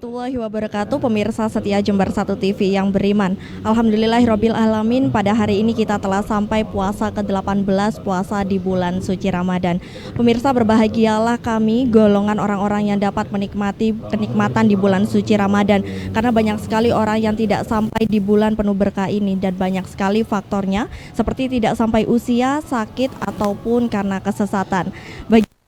warahmatullahi wabarakatuh. Pemirsa setia Jember 1 TV yang beriman, alhamdulillahirabbil alamin, pada hari ini kita telah sampai puasa ke-18, puasa di bulan suci Ramadan. Pemirsa, berbahagialah kami golongan orang-orang yang dapat menikmati kenikmatan di bulan suci Ramadan, karena banyak sekali orang yang tidak sampai di bulan penuh berkah ini, dan banyak sekali faktornya seperti tidak sampai usia, sakit ataupun karena kesesatan.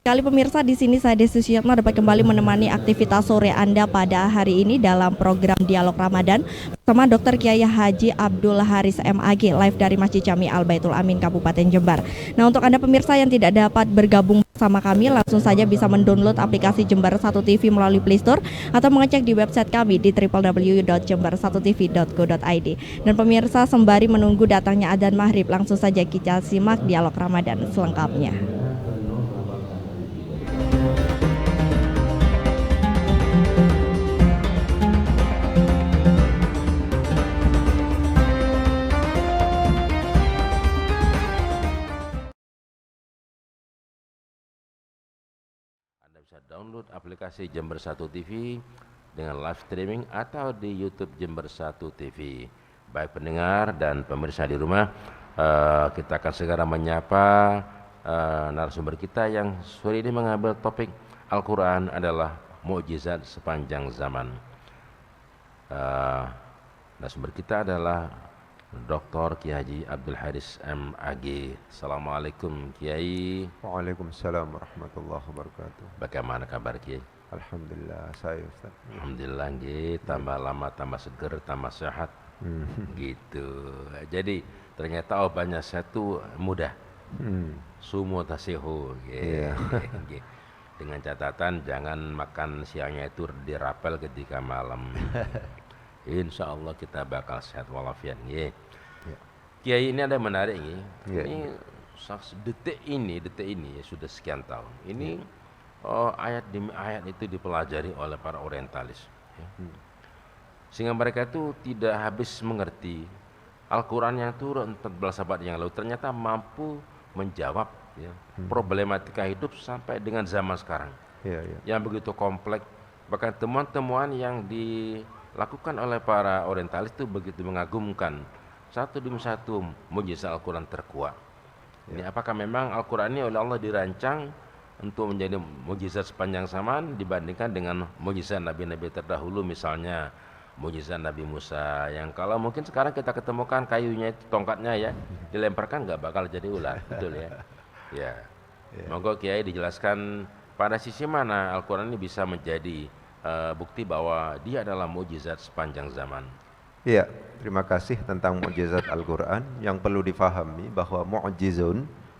Kali pemirsa, di sini saya Desi Syatna dapat kembali menemani aktivitas sore Anda pada hari ini dalam program Dialog Ramadan bersama Dr. Kiai Haji Abdul Haris MAG, live dari Masjid Jami Al Baitul Amin Kabupaten Jember. Nah, untuk Anda pemirsa yang tidak dapat bergabung bersama kami, langsung saja bisa mendownload aplikasi Jember 1 TV melalui Play Store atau mengecek di website kami di www.jember1tv.go.id. Dan pemirsa, sembari menunggu datangnya adzan maghrib, langsung saja kita simak Dialog Ramadan selengkapnya. Bisa download aplikasi Jember 1 TV dengan live streaming atau di YouTube Jember 1 TV. Baik pendengar dan pemirsa di rumah, kita akan segera menyapa narasumber kita yang sore ini mengambil topik Al-Quran adalah mukjizat sepanjang zaman. Narasumber kita adalah Dr. Kiai Haji Abdul Haris MAG. Assalamualaikum Kiai. Waalaikumsalam warahmatullahi wabarakatuh. Bagaimana kabar Kiai? Alhamdulillah, saya Ustaz. Alhamdulillah, tambah lama tambah seger, tambah sehat. Gitu. Jadi ternyata obatnya satu mudah. Sumo tasihu. Dengan catatan jangan makan siangnya itu dirapel ketika malam. Insya Allah kita bakal sehat walafiat. Kiai, ini ada yang menarik ini. Detik ini ya, sudah sekian tahun. Ini ayat demi ayat itu dipelajari oleh para orientalis. Sehingga mereka itu tidak habis mengerti Al-Quran yang turun 14 abad yang lalu ternyata mampu menjawab problematika hidup sampai dengan zaman sekarang. Yang begitu kompleks. Bahkan temuan-temuan yang dilakukan oleh para orientalis itu begitu mengagumkan. Satu demi satu mukjizat Al-Quran terkuat. Ini apakah memang Al-Quran ini oleh Allah dirancang untuk menjadi mukjizat sepanjang zaman dibandingkan dengan mukjizat Nabi-Nabi terdahulu, misalnya mukjizat Nabi Musa yang kalau mungkin sekarang kita ketemukan kayunya itu, tongkatnya ya, dilemparkan nggak bakal jadi ular, betul ya? Monggo Kiai dijelaskan pada sisi mana Al-Quran ini bisa menjadi bukti bahwa dia adalah mukjizat sepanjang zaman. Iya, terima kasih tentang mukjizat Al-Quran. Yang perlu difahami bahwa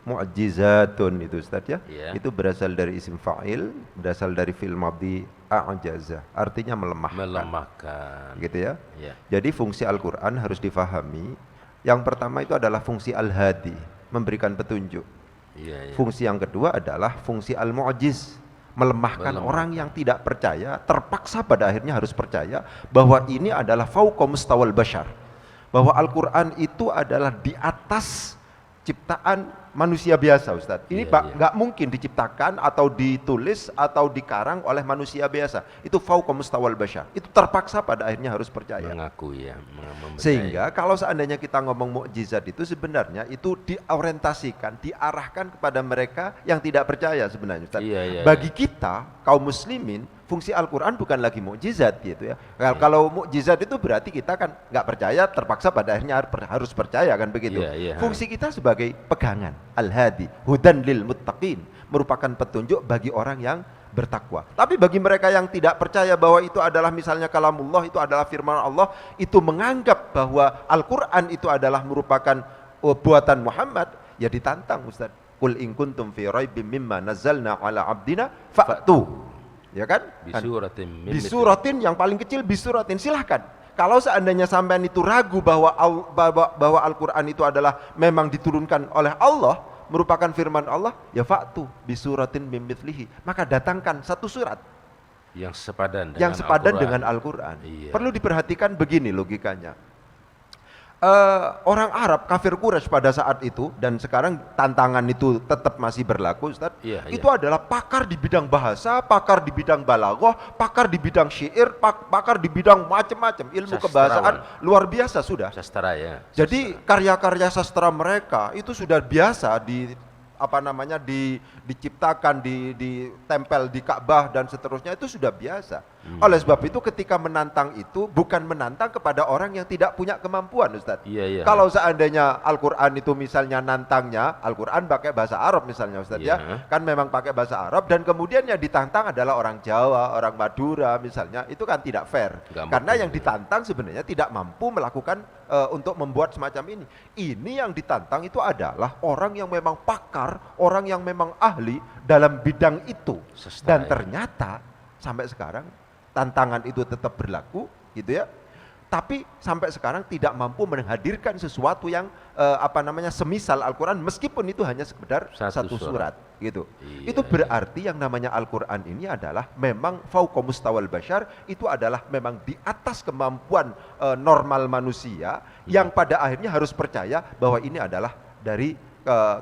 mu'jizatun itu Ustaz ya, itu berasal dari isim fa'il, berasal dari fi'il madhi a'jaza, artinya melemahkan. Gitu ya. Jadi fungsi Al-Quran harus difahami. Yang pertama itu adalah fungsi al-hadi, memberikan petunjuk. Fungsi yang kedua adalah fungsi al-mu'jiz, melemahkan orang yang tidak percaya, terpaksa pada akhirnya harus percaya bahwa ini adalah fauqa mustawal bashar, bahwa Al-Quran itu adalah di atas ciptaan manusia biasa Ustaz. Ini nggak mungkin diciptakan atau ditulis atau dikarang oleh manusia biasa. Itu fauqa mustawal bashar. Itu terpaksa pada akhirnya harus percaya. Mengaku Sehingga kalau seandainya kita ngomong mukjizat itu sebenarnya itu diorientasikan, diarahkan kepada mereka yang tidak percaya sebenarnya Ustaz. Bagi kita kaum muslimin, fungsi Al-Quran bukan lagi mukjizat gitu ya. Kalau mukjizat itu berarti kita kan nggak percaya, terpaksa pada akhirnya harus percaya kan begitu. Fungsi kita sebagai pegangan, al-hadi, hudan lil muttaqin, merupakan petunjuk bagi orang yang bertakwa. Tapi bagi mereka yang tidak percaya bahwa itu adalah misalnya kalamullah, itu adalah firman Allah, itu menganggap bahwa Al-Quran itu adalah merupakan buatan Muhammad, ya ditantang Ustaz. Qul in kuntum fi raibim mimma nazzalna ala abdina fa'tu. Ya kan? Bisuratin yang paling kecil, bisuratin, silahkan. Kalau seandainya sampean itu ragu bahwa Al-Quran itu adalah memang diturunkan oleh Allah, merupakan firman Allah, ya fa'tu bisuratin mimithlihi, maka datangkan satu surat yang sepadan dengan Al-Quran. Perlu diperhatikan begini logikanya. orang Arab kafir Quraisy pada saat itu dan sekarang tantangan itu tetap masih berlaku, Ustaz. Itu adalah pakar di bidang bahasa, pakar di bidang balaghah, pakar di bidang syair, pakar di bidang macam-macam ilmu kebahasaan luar biasa sudah. Sastra ya. Jadi karya-karya sastra mereka itu sudah biasa diciptakan, ditempel di Ka'bah dan seterusnya, itu sudah biasa. Oleh sebab itu ketika menantang itu bukan menantang kepada orang yang tidak punya kemampuan, Ustaz. Kalau seandainya Al-Quran itu misalnya nantangnya, Al-Quran pakai bahasa Arab misalnya, Ustaz, ya, kan memang pakai bahasa Arab, dan kemudian yang ditantang adalah orang Jawa, orang Madura misalnya, itu kan tidak fair. Karena yang ditantang sebenarnya tidak mampu melakukan untuk membuat semacam ini. Ini yang ditantang itu adalah orang yang memang pakar, orang yang memang ahli dalam bidang itu. Dan ternyata sampai sekarang tantangan itu tetap berlaku, gitu ya. Tapi sampai sekarang tidak mampu menghadirkan sesuatu yang semisal Al-Quran, meskipun itu hanya sekedar satu surat, gitu. Itu berarti yang namanya Al-Quran ini adalah memang fauqa mustawal bashar, itu adalah memang di atas kemampuan normal manusia, yang pada akhirnya harus percaya bahwa ini adalah dari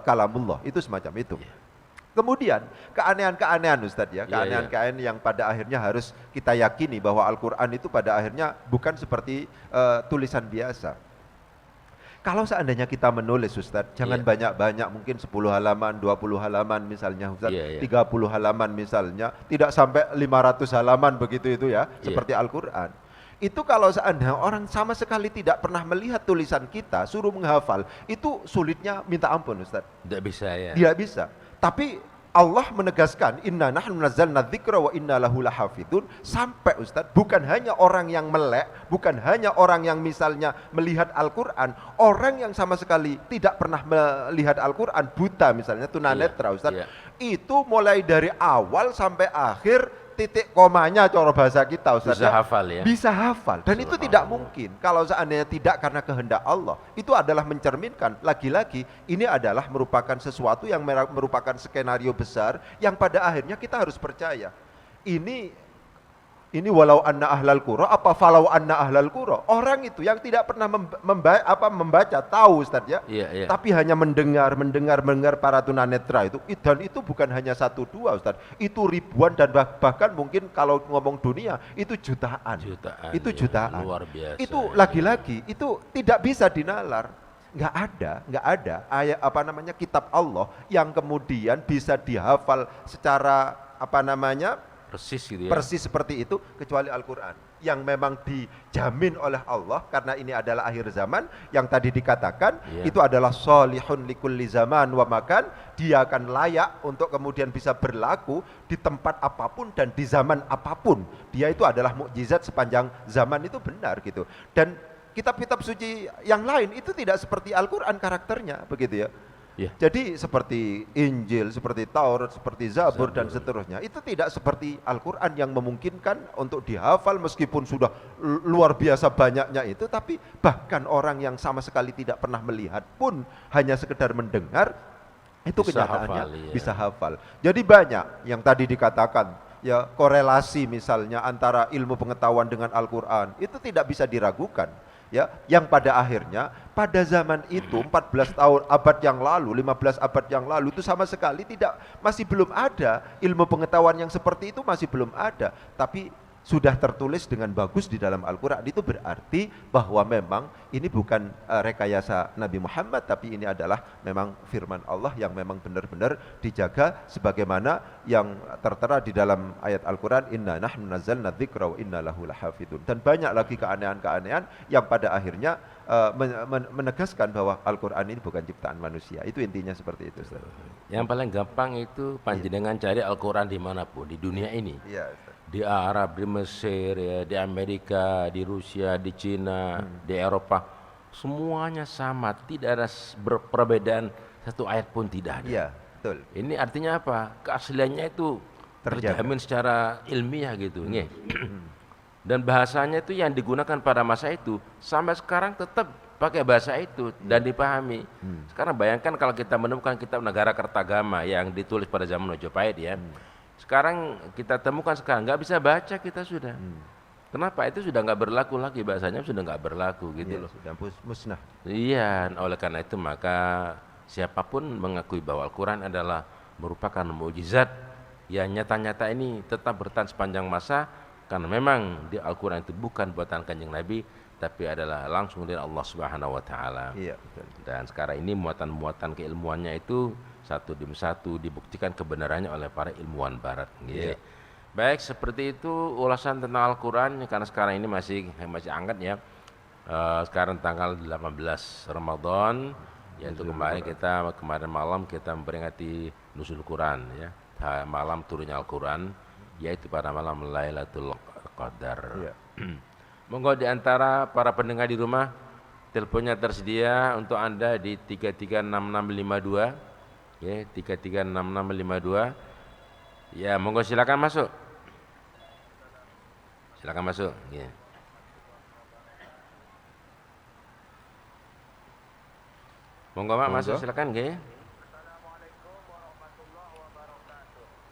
kalamullah, itu semacam itu. Kemudian keanehan-keanehan, Ustadz, ya, keanehan-keanehan yang pada akhirnya harus kita yakini bahwa Al-Quran itu pada akhirnya bukan seperti tulisan biasa. Kalau seandainya kita menulis, Ustadz, jangan banyak-banyak, mungkin 10 halaman, 20 halaman misalnya, Ustadz, 30 halaman misalnya, tidak sampai 500 halaman begitu itu ya, seperti Al-Quran. Itu kalau seandainya orang sama sekali tidak pernah melihat tulisan kita, suruh menghafal, itu sulitnya minta ampun, Ustadz. Tidak bisa ya. Tidak bisa. Tapi Allah menegaskan, inna nahnu nazzalna dzikra wa inna lahu lahafidun, sampai, Ustadz, bukan hanya orang yang melek, bukan hanya orang yang misalnya melihat Al-Quran, orang yang sama sekali tidak pernah melihat Al-Quran, buta misalnya, tunanetra, Ustadz, itu mulai dari awal sampai akhir, titik komanya cara bahasa kita, Ustaz, bisa hafal ya. Bisa hafal. Dan itu tidak mungkin kalau seandainya tidak karena kehendak Allah. Itu adalah mencerminkan, lagi-lagi ini adalah merupakan sesuatu yang merupakan skenario besar yang pada akhirnya kita harus percaya. Ini walau anna ahlal qura, apa falau anna ahlal qura. Orang itu yang tidak pernah membaca, tahu, Ustaz, ya. Tapi hanya mendengar para tunanetra itu, dan itu bukan hanya 1, 2, Ustaz. Itu ribuan dan bahkan mungkin kalau ngomong dunia itu jutaan. Itu jutaan. Luar biasa. Itu lagi-lagi itu tidak bisa dinalar. Nggak ada ayat kitab Allah yang kemudian bisa dihafal secara persis gitu ya. Persis seperti itu, kecuali Al-Quran yang memang dijamin oleh Allah karena ini adalah akhir zaman, yang tadi dikatakan itu adalah solihun likulli zaman wa makan, dia akan layak untuk kemudian bisa berlaku di tempat apapun dan di zaman apapun. Dia itu adalah mukjizat sepanjang zaman, itu benar gitu. Dan kitab-kitab suci yang lain itu tidak seperti Al-Quran karakternya, begitu ya. Jadi seperti Injil, seperti Taurat, seperti Zabur dan seterusnya, itu tidak seperti Al-Quran yang memungkinkan untuk dihafal meskipun sudah luar biasa banyaknya itu, tapi bahkan orang yang sama sekali tidak pernah melihat pun hanya sekedar mendengar, itu kenyataannya bisa hafal. Jadi banyak yang tadi dikatakan, ya, korelasi misalnya antara ilmu pengetahuan dengan Al-Quran, itu tidak bisa diragukan. Ya, yang pada akhirnya pada zaman itu 14 tahun abad yang lalu, 15 abad yang lalu itu sama sekali masih belum ada ilmu pengetahuan yang seperti itu, masih belum ada, tapi sudah tertulis dengan bagus di dalam Al-Quran. Itu berarti bahwa memang ini bukan rekayasa Nabi Muhammad, tapi ini adalah memang firman Allah yang memang benar-benar dijaga sebagaimana yang tertera di dalam ayat Al-Quran, inna nahnu nazzalna dzikra wa inna lahu lahafidun. Dan banyak lagi keanehan-keanehan yang pada akhirnya menegaskan bahwa Al-Quran ini bukan ciptaan manusia. Itu intinya seperti itu, Ustaz. Yang paling gampang itu panjenengan cari Al-Quran dimanapun di dunia ini. Di Arab, di Mesir, ya, di Amerika, di Rusia, di Cina, di Eropa, semuanya sama, tidak ada perbedaan satu ayat pun, tidak ada. Iya, betul. Ini artinya apa? Keasliannya itu terjamin secara ilmiah gitu, dan bahasanya itu yang digunakan pada masa itu sampai sekarang tetap pakai bahasa itu dan dipahami. Sekarang bayangkan kalau kita menemukan kitab Negara Kertagama yang ditulis pada zaman Majapahit, ya. Sekarang kita temukan sekarang nggak bisa baca kita sudah. Kenapa? Itu sudah nggak berlaku lagi, bahasanya sudah nggak berlaku gitu loh. Sudah musnah. Iya, oleh karena itu maka siapapun mengakui bahwa Al-Quran adalah merupakan mukjizat yang nyata-nyata ini tetap bertahan sepanjang masa, karena memang di Al-Quran itu bukan buatan Kanjeng Nabi, tapi adalah langsung dari Allah Subhanahu wa taala. Iya, betul. Dan sekarang ini muatan-muatan keilmuannya itu satu demi satu dibuktikan kebenarannya oleh para ilmuwan barat. Gitu. Iya. Baik, seperti itu ulasan tentang Al-Quran, karena sekarang ini masih hangat ya. Sekarang tanggal 18 Ramadan, yaitu kemarin malam kita memperingati Nuzul Quran ya, malam turunnya Al-Quran, yaitu pada malam Lailatul Qadar. Iya. Monggo di antara para pendengar di rumah, teleponnya tersedia untuk Anda di 336652 ya, 336652. Ya, monggo silakan masuk. Silakan masuk, ya. Monggo Pak, masuk silakan, nggih.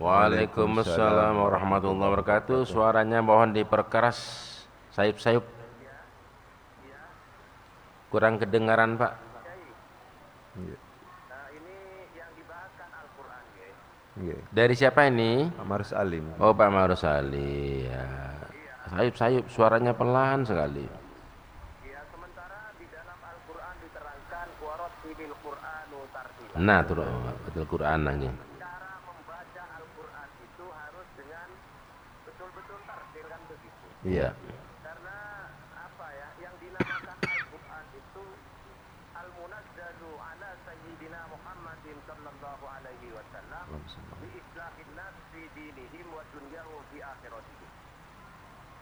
Waalaikumsalam warahmatullahi wabarakatuh. Suaranya mohon diperkeras, sayup-sayup. Kurang kedengaran, Pak. Dari siapa ini? Pak Marus Alim. Oh, Pak Marus Ali. Ya. Sayup-sayup, suaranya pelan sekali. Ya, sementara di dalam Al-Quran diterangkan warattilil Qur'anu tartila. Nah, turun betul Quran lagi. Cara membaca Al-Quran itu harus dengan betul-betul tartil kan begitu. Iya. Karena apa ya, yang dinamakan Al-Quran itu Al-Munazzalu ala Sayyidina Muhammadin sallallahu alaihi wasallam bi islahin nas fi dinihim wa dunyahum fi akhiratihim.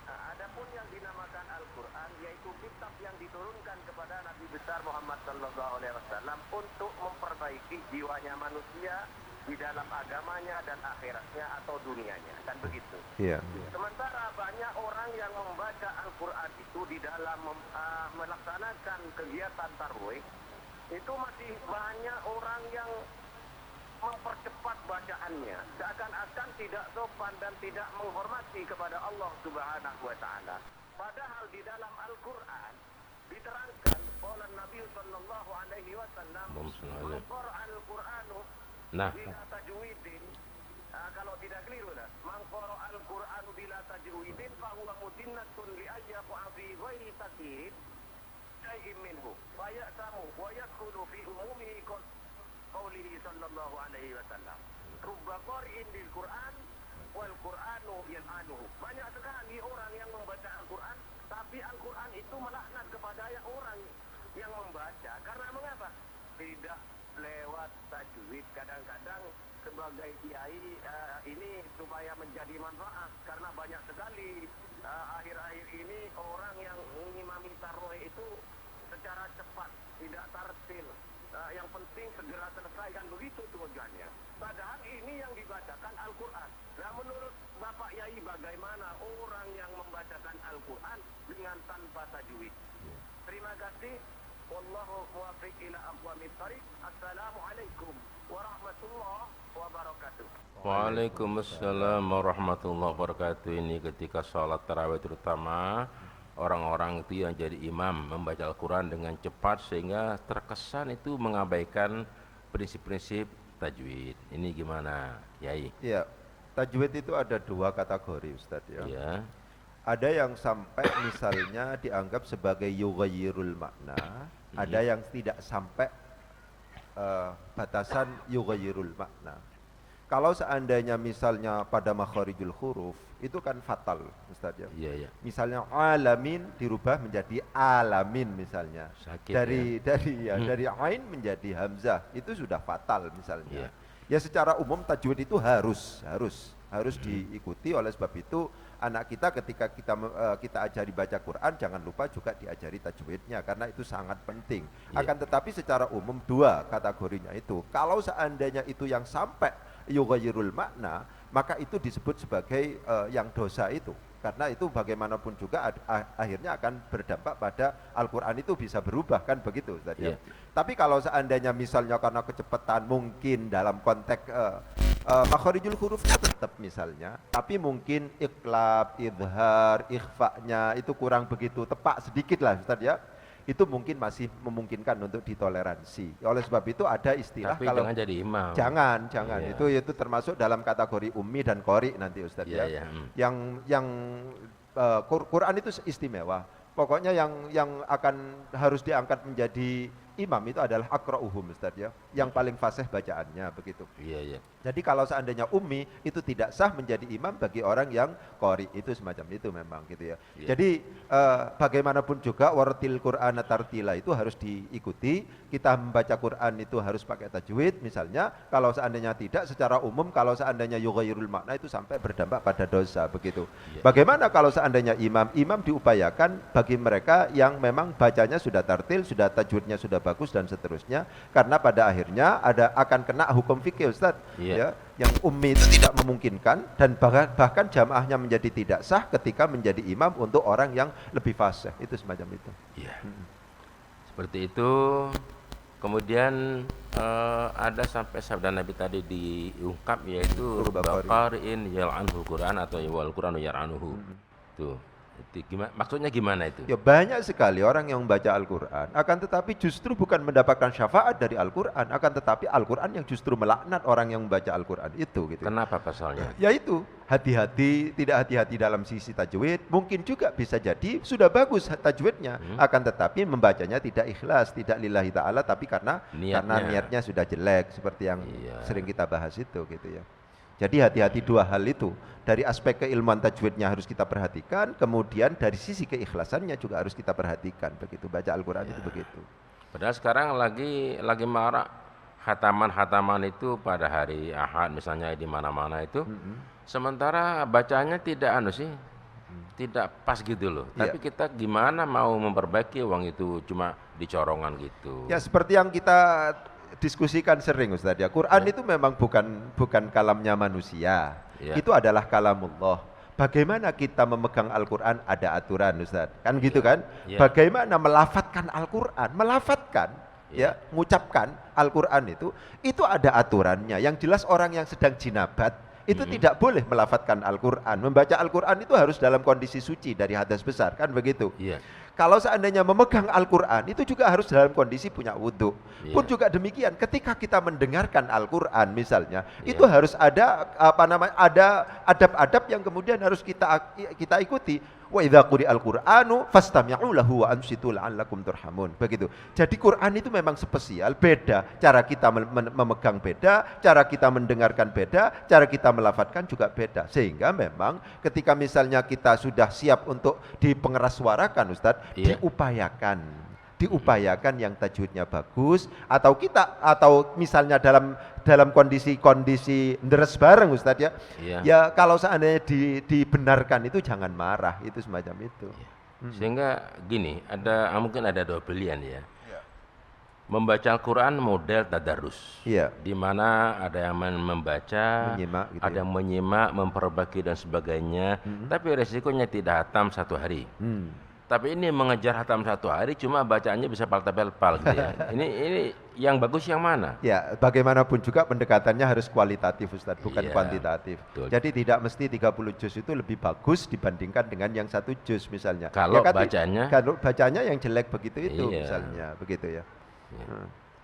Adapun yang dinamakan Al-Quran yaitu kitab yang diturunkan kepada Nabi besar Muhammad sallallahu alaihi wasallam untuk memperbaiki jiwanya manusia di dalam agamanya dan akhiratnya atau dunianya, kan begitu. Iya. Sementara banyak orang yang membaca Al-Quran itu di dalam melaksanakan kegiatan tarwih, itu masih banyak orang yang mempercepat bacaannya, seakan-akan tidak sopan dan tidak menghormati kepada Allah Subhanahu wa taala. Padahal di dalam Al-Qur'an diterangkan oleh Nabi sallallahu alaihi wasallam, "Man qara'a al-Qur'anu bila tajwidin", kalau tidak keliru lah, "Man qara'a al-Qur'anu bila tajwidin fa huwa mudinnatun li ayyaqa fi ghairi takyid syai'in minhu fa ya'tamu wa yadkhulu fi umumihi qaulihi sallallahu alaihi wasallam, rubba qari'in lil Qur'an wal Qur'anu yal'anuhu." Banyak sekali orang yang membaca Al-Qur'an, tapi Al-Qur'an itu melaknat kepada orang yang membaca. Karena mengapa? Tidak lewat tajwid. Kadang-kadang sebagai kiai ini supaya menjadi manfaat, karena banyak sekali akhir-akhir ini orang yang mengimami tarawih itu secara cepat, tidak tartil. Yang penting segera selesaikan, begitu tujuannya. Padahal ini yang dibacakan Al-Quran. Nah, menurut Bapak Yai, bagaimana orang yang membacakan Al-Quran dengan tanpa tajwid? Terima kasih. Wallahu muwaffiq ila aqwamit thariq. Assalamualaikum warahmatullahi wabarakatuh. Waalaikumsalam warahmatullahi wabarakatuh. Ini ketika sholat tarawih terutama, orang-orang itu yang jadi imam membaca Al-Quran dengan cepat sehingga terkesan itu mengabaikan prinsip-prinsip tajwid. Ini gimana, Yai? Iya, tajwid itu ada dua kategori, Ustadz ya. Iya. Ada yang sampai misalnya dianggap sebagai yughayyirul makna, ada yang tidak sampai batasan yughayyirul makna. Kalau seandainya misalnya pada makharijul huruf itu kan fatal, Ustaz ya. Iya, iya. Misalnya alamin dirubah menjadi alamin misalnya. Sakit, dari ain menjadi hamzah, itu sudah fatal misalnya. Iya. Ya secara umum tajwid itu harus diikuti. Oleh sebab itu anak kita ketika kita ajari baca Quran, jangan lupa juga diajari tajwidnya karena itu sangat penting. Yeah. Akan tetapi secara umum dua kategorinya itu. Kalau seandainya itu yang sampai yughayyirul makna, maka itu disebut sebagai yang dosa itu. Karena itu bagaimanapun juga akhirnya akan berdampak pada Al-Quran itu bisa berubah, kan begitu Ustaz ya. Yeah. Tapi kalau seandainya misalnya karena kecepatan mungkin dalam konteks makharijul hurufnya tetap misalnya, tapi mungkin iqlab, idhar, ikhfa'nya itu kurang begitu tepat sedikit lah Ustaz ya. Itu mungkin masih memungkinkan untuk ditoleransi. Oleh sebab itu ada istilah tapi kalau jangan jadi imam. Jangan. Iya. Itu termasuk dalam kategori ummi dan qori nanti Ustaz ya. Iya. Yang Quran itu istimewa. Pokoknya yang akan harus diangkat menjadi imam itu adalah aqra'uhum Ustaz ya, yang paling fasih bacaannya begitu. Iya. Jadi kalau seandainya ummi itu tidak sah menjadi imam bagi orang yang qori, itu semacam itu memang gitu ya. Iya. Jadi bagaimanapun juga wartil Qur'ana tartila itu harus diikuti. Kita membaca Quran itu harus pakai tajwid misalnya. Kalau seandainya tidak, secara umum kalau seandainya yughayyirul makna itu sampai berdampak pada dosa begitu. Iya. Bagaimana kalau seandainya imam diupayakan bagi mereka yang memang bacanya sudah tartil, sudah tajwidnya sudah bagus dan seterusnya, karena pada akhirnya akan kena hukum fikih Ustaz. Iya. Ya, yang ummi itu tidak memungkinkan dan bahkan jamaahnya menjadi tidak sah ketika menjadi imam untuk orang yang lebih fasih, itu semacam itu. Iya. Seperti itu. Kemudian ada sampai sabda Nabi tadi diungkap, yaitu baqari'in yal'anhu Quran atau wal Quranu yar'anuhu. Tuh. Maksudnya gimana itu? Ya banyak sekali orang yang membaca Al-Quran, akan tetapi justru bukan mendapatkan syafaat dari Al-Quran, akan tetapi Al-Quran yang justru melaknat orang yang membaca Al-Quran itu. Gitu. Kenapa pasalnya? Yaitu hati-hati, tidak hati-hati dalam sisi tajwid, mungkin juga bisa jadi sudah bagus tajwidnya, akan tetapi membacanya tidak ikhlas, tidak lillahi ta'ala, tapi karena niatnya sudah jelek, seperti yang sering kita bahas itu gitu ya. Jadi hati-hati dua hal itu. Dari aspek keilmuan tajwidnya harus kita perhatikan, kemudian dari sisi keikhlasannya juga harus kita perhatikan. Begitu baca Al-Quran itu begitu. Padahal sekarang lagi marak hataman itu pada hari Ahad misalnya di mana-mana itu. Sementara bacanya tidak tidak pas gitu loh. Tapi kita gimana mau memperbaiki uang itu cuma dicorongan gitu. Ya seperti yang kita diskusikan sering Ustaz ya. Quran itu memang bukan kalamnya manusia. Itu adalah kalamullah. Bagaimana kita memegang Al-Quran ada aturan Ustaz. Kan gitu kan? Bagaimana melafatkan Al-Quran? Mengucapkan Al-Quran itu ada aturannya. Yang jelas orang yang sedang jinabat itu tidak boleh melafatkan Al-Quran. Membaca Al-Quran itu harus dalam kondisi suci dari hadas besar, kan begitu? Kalau seandainya memegang Al-Quran itu juga harus dalam kondisi punya wudhu. Pun juga demikian, ketika kita mendengarkan Al-Quran misalnya, itu harus ada adab-adab yang kemudian harus kita ikuti. Wa idza quri'al Qur'anu fastami'u lahu wa ansitu la'allakum turhamun. Begitu. Jadi Quran itu memang spesial, beda. Cara kita memegang beda, cara kita mendengarkan beda, cara kita melafatkan juga beda. Sehingga memang ketika misalnya kita sudah siap untuk dipengeras suarakan Ustaz, diupayakan yang tajwidnya bagus, atau misalnya dalam kondisi deres bareng Ustadz ya. Ya kalau seandainya dibenarkan itu jangan marah, itu semacam itu. Sehingga gini, mungkin ada dua pilihan ya. Membaca Al-Quran model tadarus, di mana ada yang membaca, menyimak, gitu ada yang menyimak, memperbaiki dan sebagainya. Tapi resikonya tidak hatam satu hari. Tapi ini mengejar hatam satu hari, cuma bacaannya bisa palta-pelpal gitu ya. Ini yang bagus yang mana? Ya, bagaimanapun juga pendekatannya harus kualitatif Ustadz, bukan kuantitatif. Betul. Jadi tidak mesti 30 juz itu lebih bagus dibandingkan dengan yang 1 juz misalnya. Kalau kalau bacanya yang jelek begitu itu misalnya, begitu ya.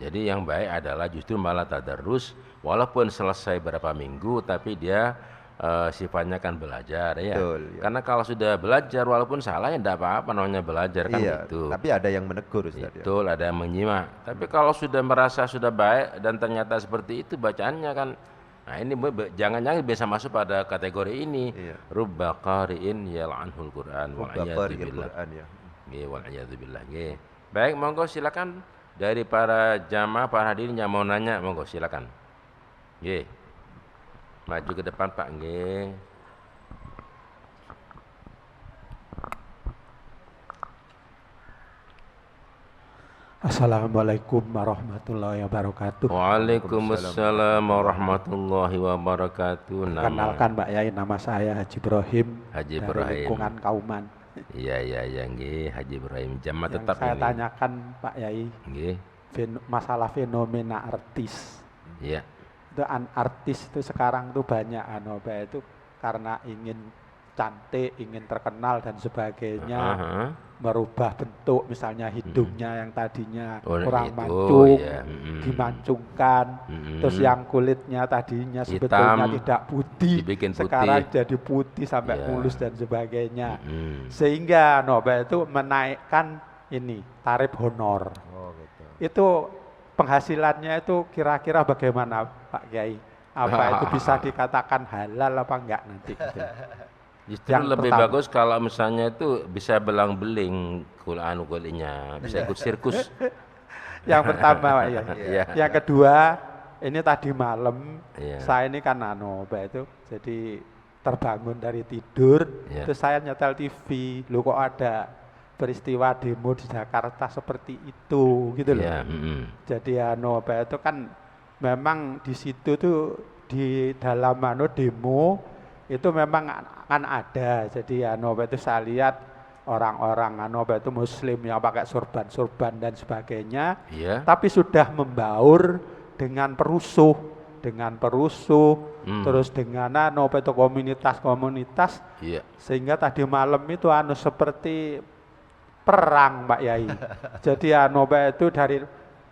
Jadi yang baik adalah justru malah tadarus, walaupun selesai berapa minggu, tapi dia sifatnya kan belajar ya. Betul, Karena kalau sudah belajar walaupun salah ya tidak apa-apa, namanya belajar kan gitu. Tapi ada yang menegur Ustaz. Betul, ada yang menyimak. Tapi kalau sudah merasa sudah baik dan ternyata seperti itu bacaannya kan, nah ini jangan-jangan bisa masuk pada kategori ini. Rubba qari'in yal'anhul Qur'an wal iyadu billah. Wal Baik, monggo silakan dari para jamaah, para hadirin yang mau nanya, monggo silakan. Maju ke depan Pak, nggih. Assalamualaikum warahmatullahi wabarakatuh. Waalaikumsalam warahmatullahi wabarakatuh. Kenalkan Pak Yai, nama saya Haji Ibrahim. Haji dari Ibrahim. Lingkungan Kauman. Iya, nggih, Haji Ibrahim. Jamaah tetap saya ini. Tanyakan Pak Yai, Nggih. masalah fenomena artis. Iya. Itu artis itu sekarang tuh banyak itu karena ingin cantik, ingin terkenal dan sebagainya, merubah bentuk misalnya hidungnya yang tadinya kurang mancung, dimancungkan, terus yang kulitnya tadinya sebetulnya tidak putih, sekarang jadi putih sampai mulus dan sebagainya, sehingga itu menaikkan ini tarif honor. Itu penghasilannya itu kira-kira bagaimana Pak Kiai? Apa itu bisa dikatakan halal apa enggak nanti? Gitu. Justru yang lebih bagus kalau misalnya itu bisa belang-beling kulitnya, bisa ikut sirkus. Yang pertama Pak ya. Yang kedua, ini tadi malam saya ini kan itu jadi terbangun dari tidur, terus saya nyetel TV, lu kok ada peristiwa demo di Jakarta seperti itu gitu loh. Jadi itu kan memang di situ tuh di dalam demo itu memang kan ada. Jadi itu saya lihat orang-orang itu muslim yang pakai surban dan sebagainya. Tapi sudah membaur dengan perusuh terus dengan itu komunitas sehingga tadi malam itu seperti perang Pak Yai. Jadi itu dari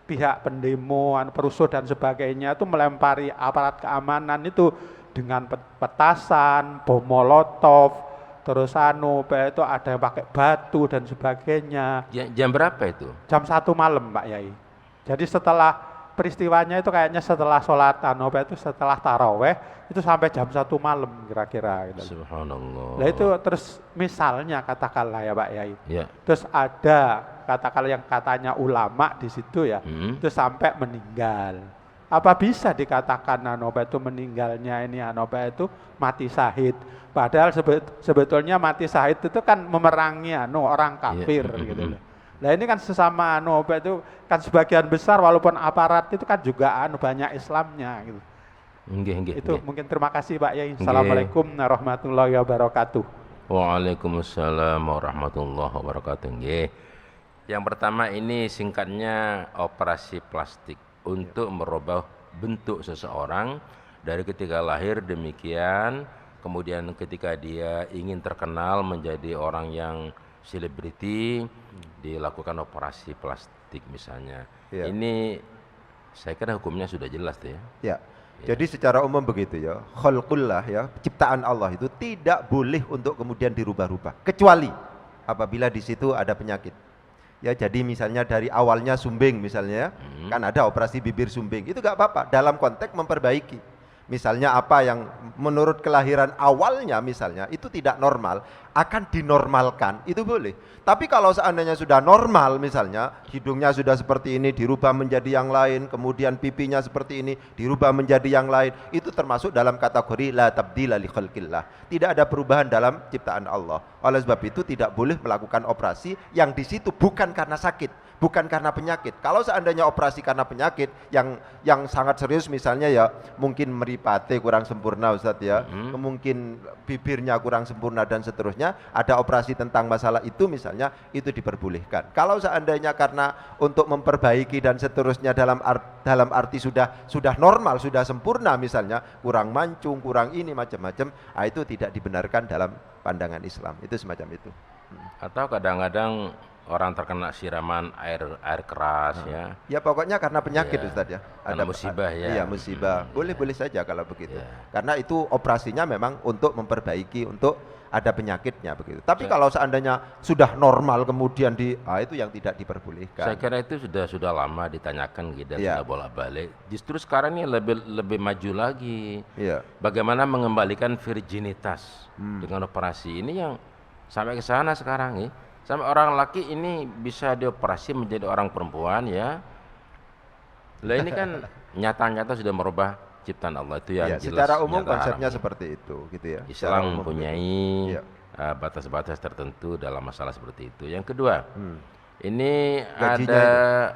pihak pendemo, perusuh dan sebagainya itu melempari aparat keamanan itu dengan petasan, bom molotov, terus itu ada yang pakai batu dan sebagainya. Jam berapa itu? Jam 1 malam Pak Yai. Jadi setelah peristiwanya itu kayaknya setelah sholat itu setelah taraweh itu sampai jam 1 malam kira-kira gitu. Subhanallah. Nah itu terus misalnya katakanlah ya Pak Yai. Terus ada katakanlah yang katanya ulama di situ ya, itu sampai meninggal. Apa bisa dikatakan itu meninggalnya ini itu mati syahid? Padahal sebetulnya mati syahid itu kan memerangi orang kafir gitu loh. Nah ini kan sesama itu kan sebagian besar walaupun aparat itu kan juga banyak Islamnya gitu. Itu mungkin terima kasih Pak Yai. Assalamualaikum warahmatullahi wabarakatuh. Waalaikumsalam warahmatullahi wabarakatuh. Yang pertama ini singkatnya operasi plastik untuk merubah bentuk seseorang dari ketika lahir demikian, kemudian ketika dia ingin terkenal menjadi orang yang selebriti, dilakukan operasi plastik misalnya. Ini saya kira hukumnya sudah jelas tuh ya. Jadi secara umum begitu ya, khalqullah ya, ciptaan Allah itu tidak boleh untuk kemudian dirubah-rubah, kecuali apabila di situ ada penyakit. Ya jadi misalnya dari awalnya sumbing misalnya, kan ada operasi bibir sumbing, itu gak apa-apa dalam konteks memperbaiki. Misalnya apa yang menurut kelahiran awalnya misalnya itu tidak normal, akan dinormalkan, itu boleh. Tapi kalau seandainya sudah normal misalnya, hidungnya sudah seperti ini dirubah menjadi yang lain, kemudian pipinya seperti ini dirubah menjadi yang lain, itu termasuk dalam kategori la tabdila li khalqillah. Tidak ada perubahan dalam ciptaan Allah. Oleh sebab itu tidak boleh melakukan operasi yang di situ bukan karena sakit, bukan karena penyakit. Kalau seandainya operasi karena penyakit yang sangat serius misalnya ya mungkin meripate kurang sempurna Ustadz ya, mungkin bibirnya kurang sempurna dan seterusnya, ada operasi tentang masalah itu misalnya, itu diperbolehkan. Kalau seandainya karena untuk memperbaiki dan seterusnya dalam arti sudah normal, sudah sempurna misalnya, kurang mancung, kurang ini macam-macam, itu tidak dibenarkan dalam pandangan Islam. Itu semacam itu. Atau kadang-kadang orang terkena siraman air keras ya. Ya pokoknya karena penyakit Ustadz ya. Ada musibah ya. Iya musibah. Boleh saja kalau begitu. Karena itu operasinya memang untuk memperbaiki, untuk ada penyakitnya begitu. Tapi kalau seandainya sudah normal kemudian itu yang tidak diperbolehkan. Saya kira itu sudah lama ditanyakan gitu, sudah bolak-balik. Justru sekarang ini lebih maju lagi. Bagaimana mengembalikan virginitas dengan operasi ini yang sampai ke sana sekarang ya. Sampai orang laki ini bisa dioperasi menjadi orang perempuan ya. Lah ini kan nyata-nyata sudah merubah ciptaan Allah, itu yang jelas. Secara umum konsepnya seperti itu gitu ya. Islam mempunyai batas-batas tertentu dalam masalah seperti itu. Yang kedua, ini gajinya ada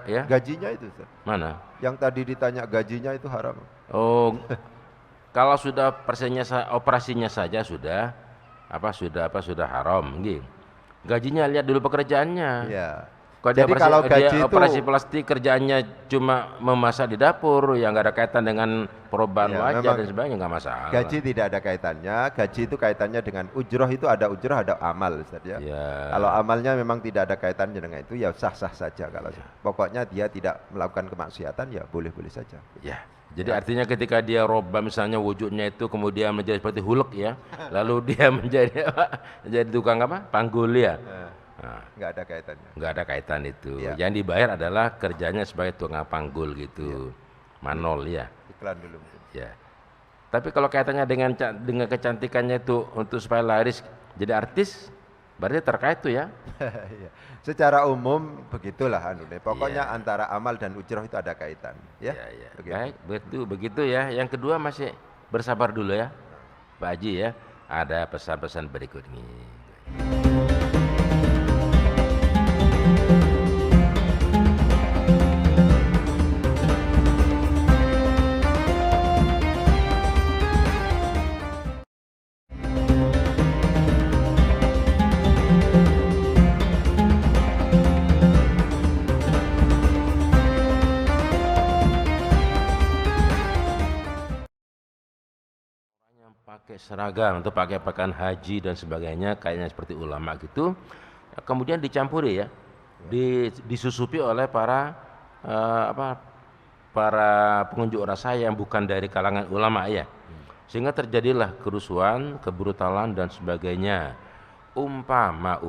itu. Gajinya itu Ustaz. Mana? Yang tadi ditanya gajinya itu haram. Oh, kalau sudah operasinya saja sudah haram gitu. Gajinya lihat dulu pekerjaannya. Jadi kalau gaji itu operasi plastik kerjaannya cuma memasak di dapur, yang nggak ada kaitan dengan perubahan wajah dan sebagainya, nggak masalah. Gaji tidak ada kaitannya. Gaji itu kaitannya dengan ujroh, itu ada ujroh, ada amal, Ustaz ya. Kalau amalnya memang tidak ada kaitannya dengan itu, ya sah-sah saja. Kalau pokoknya dia tidak melakukan kemaksiatan, ya boleh-boleh saja. Ya. Jadi artinya ketika dia roba misalnya wujudnya itu kemudian menjadi seperti Hulk ya, lalu dia menjadi tukang apa? Panggul ya. Nah, nggak ada kaitannya. Nggak ada kaitan itu. Yang dibayar adalah kerjanya sebagai tukang panggul gitu, manol ya. Iklan dulu. Ya. Tapi kalau kaitannya dengan kecantikannya itu untuk supaya laris jadi artis, berarti terkait tuh ya. Secara umum begitulah pokoknya antara amal dan ujroh itu ada kaitan ya. Baik, begitu ya. Yang kedua masih bersabar dulu ya Pak Haji ya, ada pesan-pesan berikut ini. Pakai seragam atau pakai pakaian haji dan sebagainya, kayaknya seperti ulama gitu, kemudian dicampuri ya, disusupi oleh para pengunjuk rasa yang bukan dari kalangan ulama ya, sehingga terjadilah kerusuhan, kebrutalan dan sebagainya. Umpama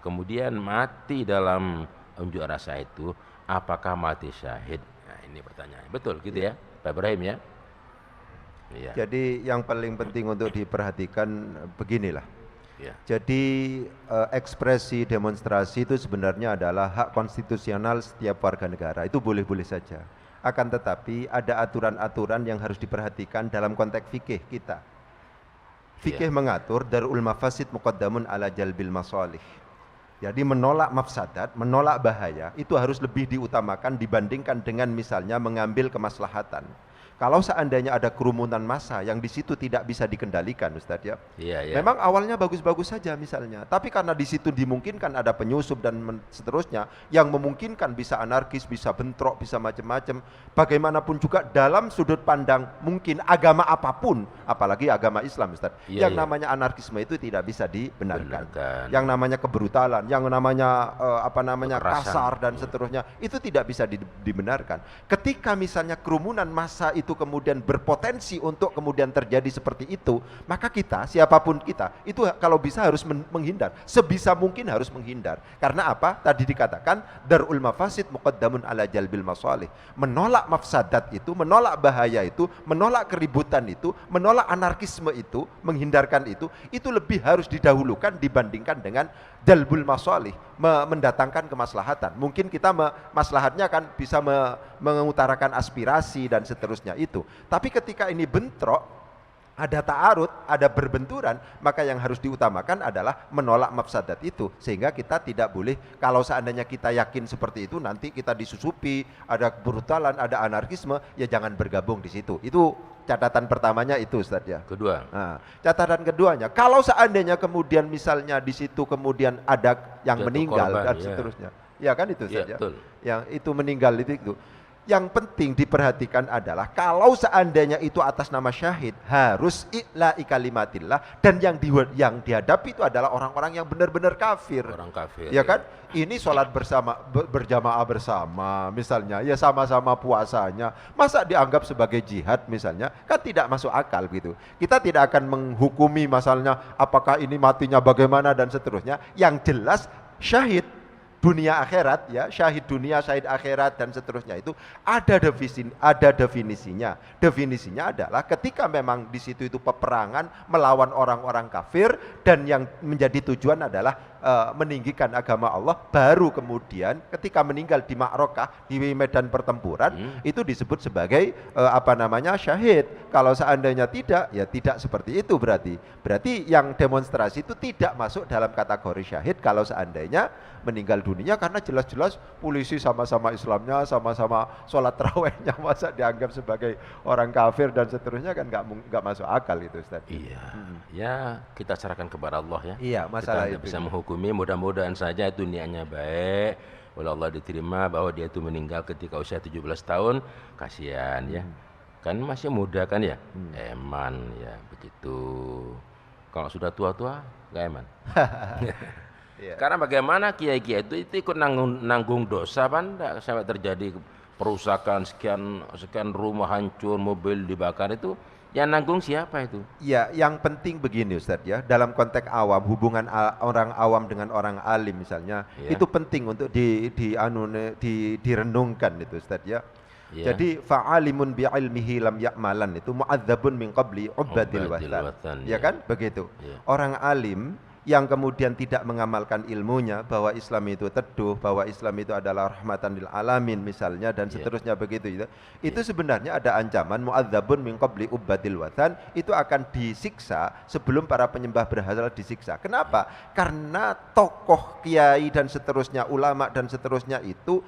kemudian mati dalam unjuk rasa itu, apakah mati syahid? Nah ini pertanyaannya, betul gitu ya Pak Ibrahim ya. Ya. Jadi yang paling penting untuk diperhatikan beginilah. Jadi ekspresi demonstrasi itu sebenarnya adalah hak konstitusional setiap warga negara, itu boleh-boleh saja. Akan tetapi ada aturan-aturan yang harus diperhatikan dalam konteks fikih kita. Fikih mengatur darul mafasid muqaddamun ala jalbil masalih. Jadi menolak mafsadat, menolak bahaya itu harus lebih diutamakan dibandingkan dengan misalnya mengambil kemaslahatan. Kalau seandainya ada kerumunan massa yang di situ tidak bisa dikendalikan, Ustadz ya. Memang awalnya bagus-bagus saja misalnya, tapi karena di situ dimungkinkan ada penyusup dan seterusnya yang memungkinkan bisa anarkis, bisa bentrok, bisa macam-macam. Bagaimanapun juga dalam sudut pandang mungkin agama apapun, apalagi agama Islam, Ustadz. Yang namanya anarkisme itu tidak bisa dibenarkan. Yang namanya kebrutalan, yang namanya kasar dan seterusnya itu tidak bisa dibenarkan. Ketika misalnya kerumunan massa itu kemudian berpotensi untuk kemudian terjadi seperti itu, maka kita, siapapun kita, itu kalau bisa harus menghindar, sebisa mungkin harus menghindar. Karena apa? Tadi dikatakan darul mafasid muqaddamun ala jalbil masalih. Menolak mafsadat itu, menolak bahaya itu, menolak keributan itu, menolak anarkisme itu, menghindarkan itu lebih harus didahulukan dibandingkan dengan jalbul masalih, mendatangkan kemaslahatan. Mungkin kita maslahatnya kan bisa mengutarakan aspirasi dan seterusnya itu. Tapi ketika ini bentrok, ada ta'arud, ada berbenturan, maka yang harus diutamakan adalah menolak mafsadat itu. Sehingga kita tidak boleh, kalau seandainya kita yakin seperti itu, nanti kita disusupi, ada kebrutalan, ada anarkisme, ya jangan bergabung di situ. Itu catatan pertamanya itu, Ustaz ya. Kedua. Nah, catatan keduanya, kalau seandainya kemudian misalnya di situ kemudian ada yang meninggal korban, dan seterusnya. Ya kan itu, Ustaz ya. Yang itu meninggal itu. Yang penting diperhatikan adalah kalau seandainya itu atas nama syahid, harus i'la'i kalimatillah, dan yang dihadapi itu adalah orang-orang yang benar-benar kafir. Orang kafir. Ya kan? Ini sholat bersama, berjamaah bersama misalnya, ya sama-sama puasanya. Masa dianggap sebagai jihad misalnya? Kan tidak masuk akal gitu. Kita tidak akan menghukumi masalahnya apakah ini matinya bagaimana dan seterusnya. Yang jelas syahid dunia akhirat ya, syahid dunia, syahid akhirat dan seterusnya itu ada definisinya. Definisinya adalah ketika memang di situ itu peperangan melawan orang-orang kafir dan yang menjadi tujuan adalah meninggikan agama Allah, baru kemudian ketika meninggal di ma'rokah, di medan pertempuran, itu disebut sebagai syahid. Kalau seandainya tidak, ya tidak seperti itu berarti yang demonstrasi itu tidak masuk dalam kategori syahid kalau seandainya meninggal dunia, karena jelas-jelas polisi sama-sama Islamnya, sama-sama sholat tarawihnya, masa dianggap sebagai orang kafir dan seterusnya, kan nggak masuk akal itu, Ustaz. Iya, ya kita serahkan kepada Allah ya. Iya, masalah kita itu bisa menghukumi, mudah-mudahan saja itu niatnya baik, oleh Allah diterima, bahwa dia itu meninggal ketika usia 17 tahun, kasihan ya. Kan masih muda kan ya, eman ya begitu. Kalau sudah tua-tua nggak eman. Karena bagaimana kiai-kiai itu ikut nanggung dosa Anda sampai terjadi perusakan sekian rumah hancur, mobil dibakar, itu yang nanggung siapa itu? Ya, yang penting begini Ustadz ya, dalam konteks awam, hubungan orang awam dengan orang alim misalnya, itu penting untuk direnungkan itu Ustadz ya. Jadi fa'alimun bi'ilmihi lam ya'malan itu mu'adzabun min qabli ubadil wathan. Ya kan? Begitu. Orang alim yang kemudian tidak mengamalkan ilmunya, bahwa Islam itu teduh, bahwa Islam itu adalah rahmatan lil alamin misalnya, dan seterusnya begitu itu sebenarnya ada ancaman mu'adzabun min qabli ubadil wathan, itu akan disiksa sebelum para penyembah berhala disiksa. Kenapa? Karena tokoh kiai dan seterusnya, ulama dan seterusnya itu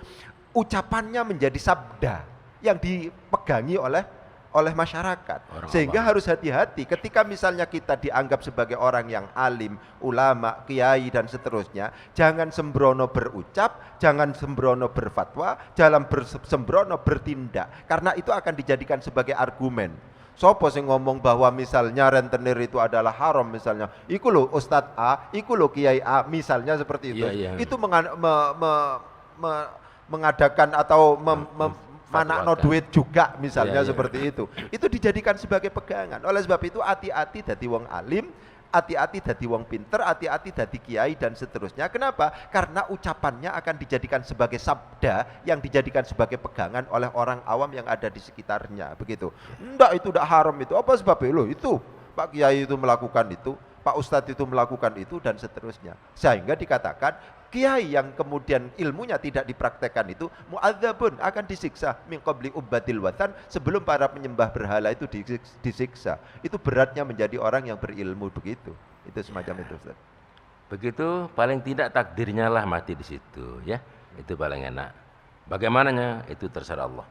ucapannya menjadi sabda yang dipegangi oleh masyarakat. Sehingga harus hati-hati ketika misalnya kita dianggap sebagai orang yang alim, ulama, kiai dan seterusnya, jangan sembrono berucap, jangan sembrono berfatwa, jangan sembrono bertindak, karena itu akan dijadikan sebagai argumen. Sopo sing ngomong bahwa misalnya rentenir itu adalah haram misalnya, iku lo Ustadz A, iku lo Kiai A misalnya seperti itu. Itu mengadakan atau manakno duit juga misalnya seperti itu. Itu dijadikan sebagai pegangan. Oleh sebab itu hati-hati dadi wong alim, hati-hati dadi wong pinter, hati-hati dadi kiai dan seterusnya. Kenapa? Karena ucapannya akan dijadikan sebagai sabda yang dijadikan sebagai pegangan oleh orang awam yang ada di sekitarnya. Begitu. Enggak, itu tidak haram itu. Apa sebabnya? Loh, itu Pak Kiai itu melakukan itu, Pak Ustadz itu melakukan itu dan seterusnya. Sehingga dikatakan kiai yang kemudian ilmunya tidak dipraktekkan itu mu'adzabun, akan disiksa min qabli ubadil wathan, sebelum para penyembah berhala itu disiksa. Itu beratnya menjadi orang yang berilmu begitu. Itu semacam itu Ustaz. Begitu, paling tidak takdirnya lah mati di situ ya. Itu paling enak. Bagaimananya itu terserah Allah.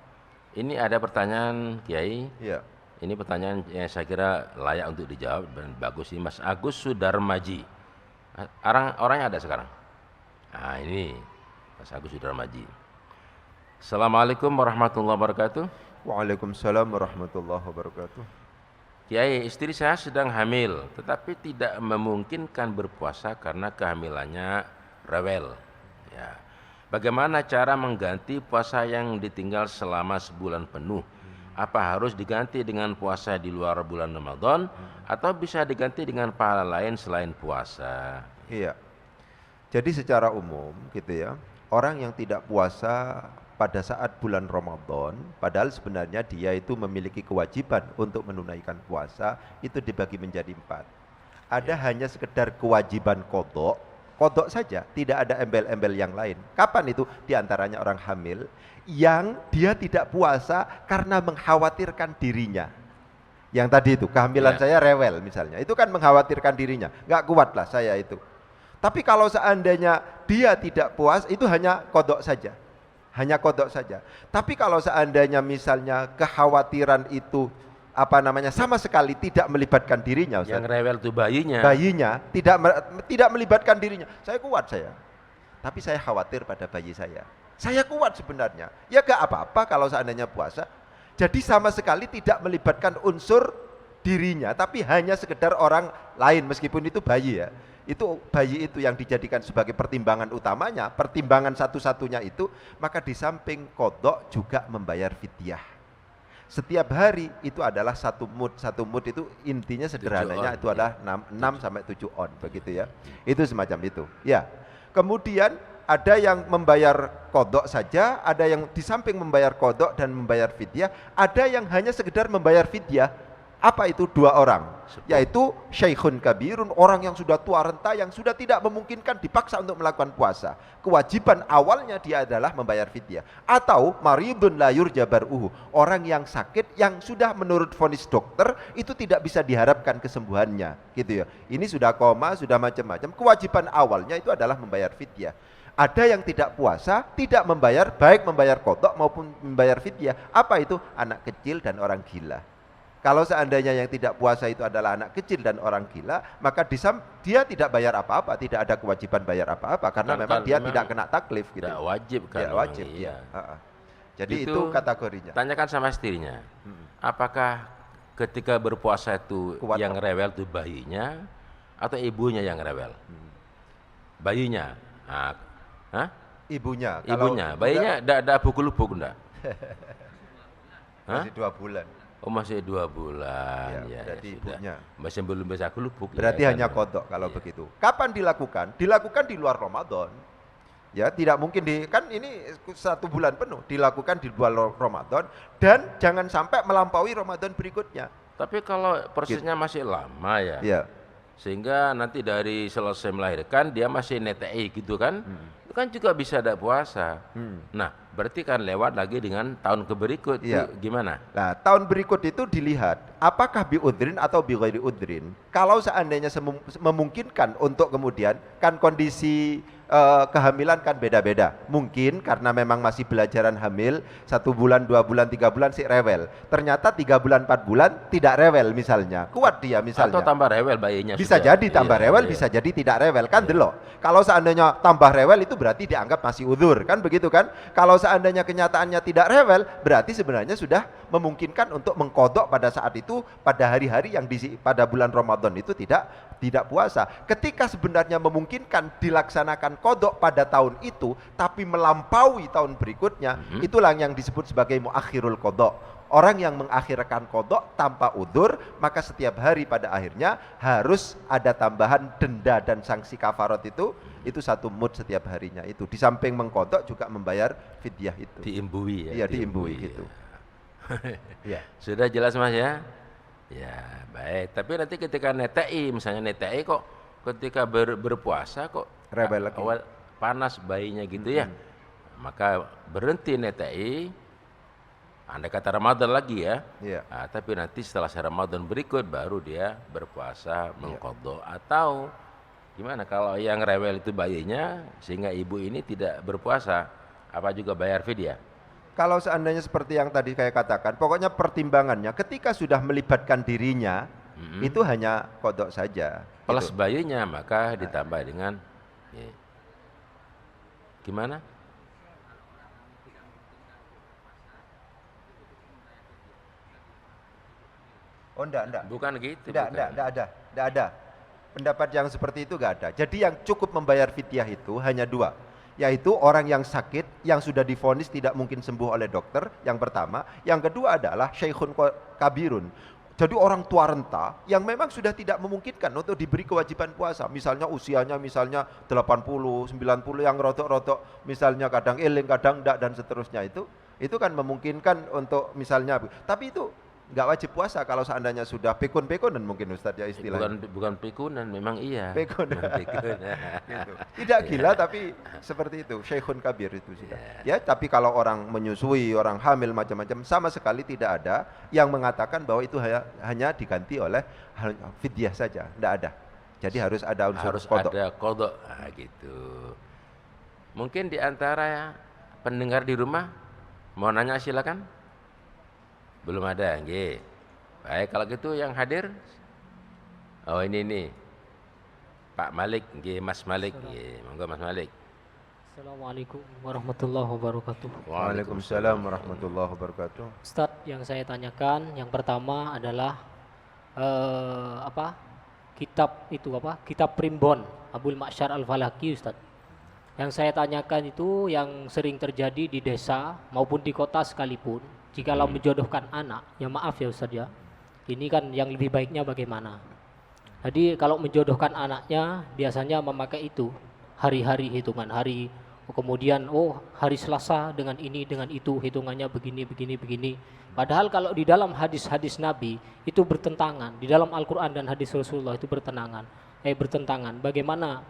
Ini ada pertanyaan Kiai. Ya. Ini pertanyaan yang saya kira layak untuk dijawab dan bagus ini, Mas Agus Sudarmaji. Orangnya ada sekarang. Nah ini Mas Agus Sudarmaji. Assalamualaikum warahmatullahi wabarakatuh. Waalaikumsalam warahmatullahi wabarakatuh. Kiai, istri saya sedang hamil, tetapi tidak memungkinkan berpuasa karena kehamilannya rewel. Ya. Bagaimana cara mengganti puasa yang ditinggal selama sebulan penuh? Apa harus diganti dengan puasa di luar bulan Ramadan, atau bisa diganti dengan pahala lain selain puasa? Iya. Jadi secara umum gitu ya, orang yang tidak puasa pada saat bulan Ramadan, padahal sebenarnya dia itu memiliki kewajiban untuk menunaikan puasa, itu dibagi menjadi 4. Ada hanya sekedar kewajiban qodok saja, tidak ada embel-embel yang lain. Kapan itu? Di antaranya orang hamil yang dia tidak puasa karena mengkhawatirkan dirinya. Yang tadi itu, kehamilan saya rewel misalnya, itu kan mengkhawatirkan dirinya, nggak kuat lah saya itu. Tapi kalau seandainya dia tidak puas, itu hanya qodok saja. Hanya qodok saja. Tapi kalau seandainya misalnya kekhawatiran itu sama sekali tidak melibatkan dirinya, Ustaz. Yang rewel itu bayinya. Bayinya tidak melibatkan dirinya. Saya kuat saya. Tapi saya khawatir pada bayi saya. Saya kuat sebenarnya. Ya gak apa-apa kalau seandainya puasa. Jadi sama sekali tidak melibatkan unsur dirinya, tapi hanya sekedar orang lain meskipun itu bayi ya. Itu bayi itu yang dijadikan sebagai pertimbangan utamanya, pertimbangan satu-satunya itu, maka di samping qodok juga membayar fidyah. Setiap hari itu adalah satu mud itu intinya sederhananya itu adalah 6 sampai 7 on begitu ya. Itu semacam itu. Ya. Kemudian ada yang membayar qodok saja, ada yang di samping membayar qodok dan membayar fidyah, ada yang hanya sekedar membayar fidyah. Apa itu? 2 orang, yaitu syaikhun kabirun, orang yang sudah tua renta, yang sudah tidak memungkinkan dipaksa untuk melakukan puasa. Kewajiban awalnya dia adalah membayar fidyah. Atau maridun la yurja bar'uhu, orang yang sakit yang sudah menurut vonis dokter itu tidak bisa diharapkan kesembuhannya, gitu ya. Ini sudah koma, sudah macam-macam. Kewajiban awalnya itu adalah membayar fidyah. Ada yang tidak puasa, tidak membayar, baik membayar qodok maupun membayar fidyah. Apa itu? Anak kecil dan orang gila. Kalau seandainya yang tidak puasa itu adalah anak kecil dan orang gila, maka dia tidak bayar apa-apa, tidak ada kewajiban bayar apa-apa karena memang dia tidak kena taklif gitu. Tidak wajib kan? Tidak wajib, iya. Jadi itu kategorinya. Tanyakan sama istrinya, apakah ketika berpuasa itu kuat yang rewel itu bayinya atau ibunya yang rewel? Bayinya. Ibunya. Ibunya. Bayinya ada pukul-pukul enggak? Masih 2 bulan. Oh masih 2 bulan, ya berarti ibunya. Masih belum bisa kulupuk. Berarti hanya kodok kalau begitu. Kapan dilakukan? Dilakukan di luar Ramadan. Ya tidak mungkin kan ini 1 bulan penuh dilakukan di luar Ramadan dan jangan sampai melampaui Ramadan berikutnya. Tapi kalau prosesnya masih lama ya, sehingga nanti dari selesai melahirkan dia masih NTI gitu kan, itu kan juga bisa ada puasa. Nah berarti kan lewat lagi dengan tahun berikut, gimana? Nah tahun berikut itu dilihat apakah biudrin atau bighairi udrin. Kalau seandainya memungkinkan untuk kemudian kan kondisi kehamilan kan beda-beda. Mungkin karena memang masih belajaran hamil 1 bulan, 2 bulan, 3 bulan sih rewel. Ternyata 3 bulan, 4 bulan tidak rewel misalnya. Kuat dia misalnya. Atau tambah rewel bayinya. Bisa jadi tambah rewel, bisa jadi tidak rewel kan delok. Kalau seandainya tambah rewel itu berarti dianggap masih udzur kan begitu kan. Kalau seandainya kenyataannya tidak rewel berarti sebenarnya sudah memungkinkan untuk mengkodok pada saat itu pada hari-hari yang pada bulan Ramadan itu tidak puasa. Ketika sebenarnya memungkinkan dilaksanakan kodok pada tahun itu tapi melampaui tahun berikutnya, itulah yang disebut sebagai muakhirul kodok. Orang yang mengakhirkan kodok tanpa udzur, maka setiap hari pada akhirnya harus ada tambahan denda dan sanksi kafarat itu 1 mud setiap harinya itu. Di samping mengkodok juga membayar fidyah itu. Diimbui ya. Iya diimbui gitu. Ya. Sudah jelas Mas ya? Ya baik. Tapi nanti ketika NTI, misalnya NTI kok ketika berpuasa kok rebel lagi. Awal panas bayinya gitu ya, maka berhenti NTI. Anda kata Ramadan lagi ya, tapi nanti setelah Ramadan berikut baru dia berpuasa mengkodok. Atau gimana kalau yang rewel itu bayinya sehingga ibu ini tidak berpuasa, apa juga bayar fidyah? Kalau seandainya seperti yang tadi saya katakan, pokoknya pertimbangannya ketika sudah melibatkan dirinya itu hanya kodok saja. Plus gitu. Bayinya maka ditambah dengan gimana? Oh enggak. Bukan gitu. Enggak ada. Pendapat yang seperti itu enggak ada. Jadi yang cukup membayar fidyah itu hanya 2. Yaitu orang yang sakit, yang sudah divonis tidak mungkin sembuh oleh dokter, yang pertama. Yang kedua adalah syaikhun kabirun. Jadi orang tua renta yang memang sudah tidak memungkinkan untuk diberi kewajiban puasa. Misalnya usianya 80, 90 yang rotok-rotok, misalnya kadang eling, kadang enggak dan seterusnya itu kan memungkinkan untuk misalnya. Tapi itu enggak wajib puasa kalau seandainya sudah pekun-pekunan mungkin Ustadz ya istilahnya. Bukan pekunan, memang iya. Pekun. Gitu. Tidak gila tapi seperti itu, syekhun kabir itu sudah. Ya, tapi kalau orang menyusui, orang hamil macam-macam sama sekali tidak ada yang mengatakan bahwa itu hanya diganti oleh fidyah saja, tidak ada. Jadi harus ada unsur kodok. Ada kodok, gitu. Mungkin di antara pendengar di rumah mau nanya silakan. Belum ada, nggih. Baik, kalau gitu yang hadir. Oh ini nih. Pak Malik, nggih, Mas Malik, nggih. Monggo Mas Malik. Assalamualaikum warahmatullahi wabarakatuh. Waalaikumsalam warahmatullahi wabarakatuh. Ustaz, yang saya tanyakan yang pertama adalah kitab Primbon Abul Ma'syar Al-Falaki, Ustaz. Yang saya tanyakan itu yang sering terjadi di desa maupun di kota sekalipun. Jikalau menjodohkan anak, ya maaf ya Ustaz ya, ini kan yang lebih baiknya bagaimana. Jadi kalau menjodohkan anaknya biasanya memakai itu hari-hari hitungan hari, kemudian hari Selasa dengan ini dengan itu hitungannya begini. Padahal kalau di dalam hadis-hadis Nabi itu bertentangan, di dalam Al-Quran dan hadis Rasulullah itu bertentangan. Bagaimana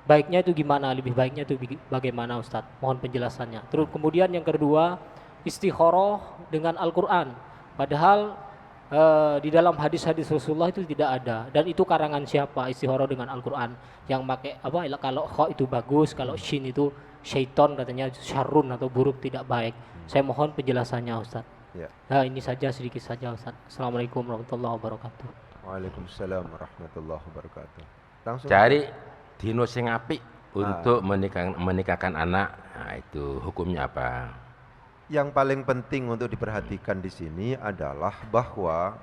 baiknya itu gimana, lebih baiknya itu bagaimana Ustaz? Mohon penjelasannya. Terus kemudian yang kedua, istikharah dengan Al-Quran. Padahal di dalam hadis-hadis Rasulullah itu tidak ada. Dan itu karangan siapa istikharah dengan Al-Quran? Yang pakai kalau kha itu bagus, kalau shin itu syaiton katanya syarrun atau buruk, tidak baik. Saya mohon penjelasannya Ustaz. Ya. Nah, ini saja sedikit saja Ustaz. Assalamualaikum warahmatullahi wabarakatuh. Waalaikumsalam warahmatullahi wabarakatuh. Langsung cari dino sing apik untuk menikahkan anak. Nah, itu hukumnya apa? Yang paling penting untuk diperhatikan di sini adalah bahwa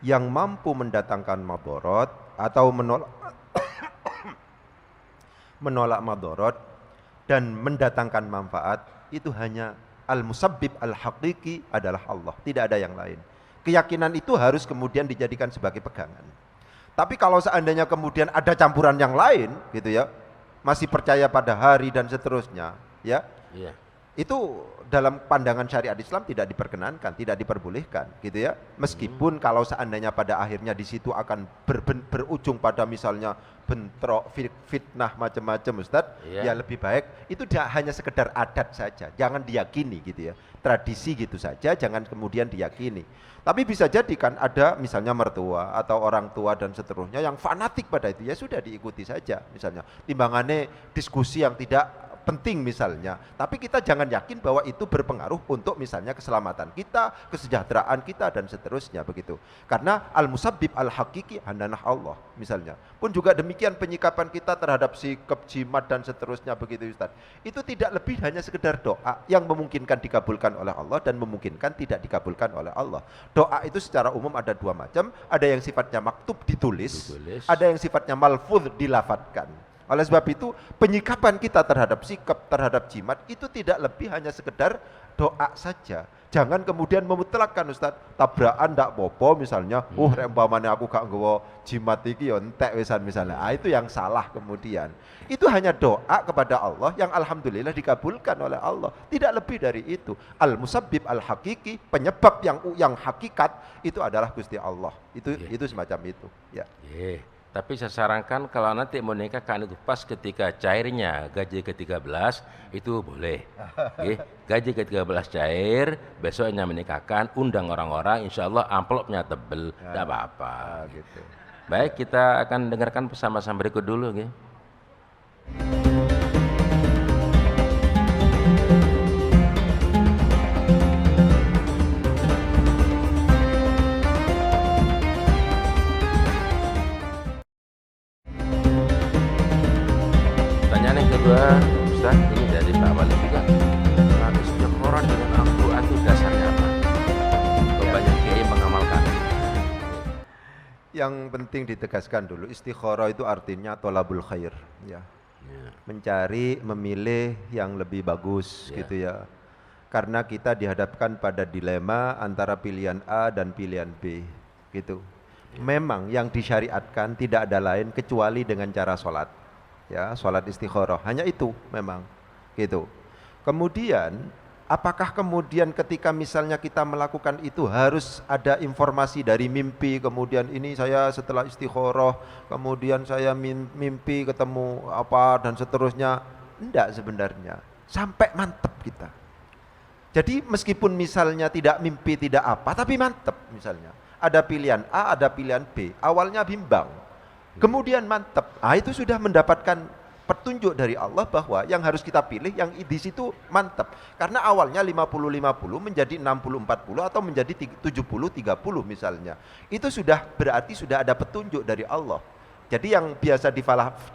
yang mampu mendatangkan madorot atau menolak madorot dan mendatangkan manfaat itu hanya al-musabbib al-haqiqi adalah Allah, tidak ada yang lain. Keyakinan itu harus kemudian dijadikan sebagai pegangan. Tapi kalau seandainya kemudian ada campuran yang lain gitu ya, masih percaya pada hari dan seterusnya ya, itu dalam pandangan syariat Islam tidak diperkenankan, tidak diperbolehkan gitu ya. Meskipun kalau seandainya pada akhirnya di situ akan berujung pada misalnya bentrok, fitnah macam-macam Ustadz, ya lebih baik itu hanya sekedar adat saja, jangan diyakini gitu ya. Tradisi gitu saja, jangan kemudian diyakini. Tapi bisa jadi kan ada misalnya mertua atau orang tua dan seterusnya yang fanatik pada itu, ya sudah diikuti saja misalnya. Timbangannya diskusi yang tidak penting misalnya, tapi kita jangan yakin bahwa itu berpengaruh untuk misalnya keselamatan kita, kesejahteraan kita dan seterusnya begitu. Karena al-musabbib al-haqiqi handanah Allah misalnya. Pun juga demikian penyikapan kita terhadap sikap jimat dan seterusnya begitu Ustaz. Itu tidak lebih hanya sekedar doa yang memungkinkan dikabulkan oleh Allah dan memungkinkan tidak dikabulkan oleh Allah. Doa itu secara umum ada dua macam, ada yang sifatnya maktub ditulis, ada yang sifatnya malfuz dilafadzkan. Oleh sebab itu penyikapan kita terhadap sikap, terhadap jimat itu tidak lebih hanya sekedar doa saja. Jangan kemudian memutlakkan Ustaz, tabrakan ndak popo misalnya, rempamane aku gak nggawa jimat iki ya entek wisan misalnya. Itu yang salah kemudian. Itu hanya doa kepada Allah yang alhamdulillah dikabulkan oleh Allah. Tidak lebih dari itu. Al-musabbib al-haqiqi, penyebab yang hakikat itu adalah Gusti Allah. Itu semacam itu, ya. Tapi saya sarankan kalau nanti mau nikahkan itu pas ketika cairnya gaji ke-13 itu boleh. Gaji ke-13 cair, besoknya menikahkan, undang orang-orang, insya Allah amplopnya tebel, tidak apa-apa. Gitu. Baik, kita akan dengarkan pesan-pesan berikut dulu. Ustaz, ini dari Pak Wali juga. Istikharah dengan Al-Quran itu dasarnya apa? Banyak kiai mengamalkan. Yang penting ditegaskan dulu, istikharah itu artinya tolabul khair, ya. Mencari, memilih yang lebih bagus, gitu ya. Karena kita dihadapkan pada dilema antara pilihan A dan pilihan B, gitu. Memang yang disyariatkan tidak ada lain kecuali dengan cara sholat. Ya, sholat istikharah, hanya itu memang gitu. Kemudian apakah kemudian ketika misalnya kita melakukan itu harus ada informasi dari mimpi, kemudian ini saya setelah istikharah kemudian saya mimpi ketemu apa dan seterusnya? Enggak sebenarnya, sampai mantep kita. Jadi meskipun misalnya tidak mimpi tidak apa, tapi mantep misalnya. Ada pilihan A, ada pilihan B, awalnya bimbang, kemudian mantep, itu sudah mendapatkan petunjuk dari Allah bahwa yang harus kita pilih yang di situ mantep. Karena awalnya 50-50 menjadi 60-40 atau menjadi 70-30 misalnya. Itu sudah berarti sudah ada petunjuk dari Allah. Jadi yang biasa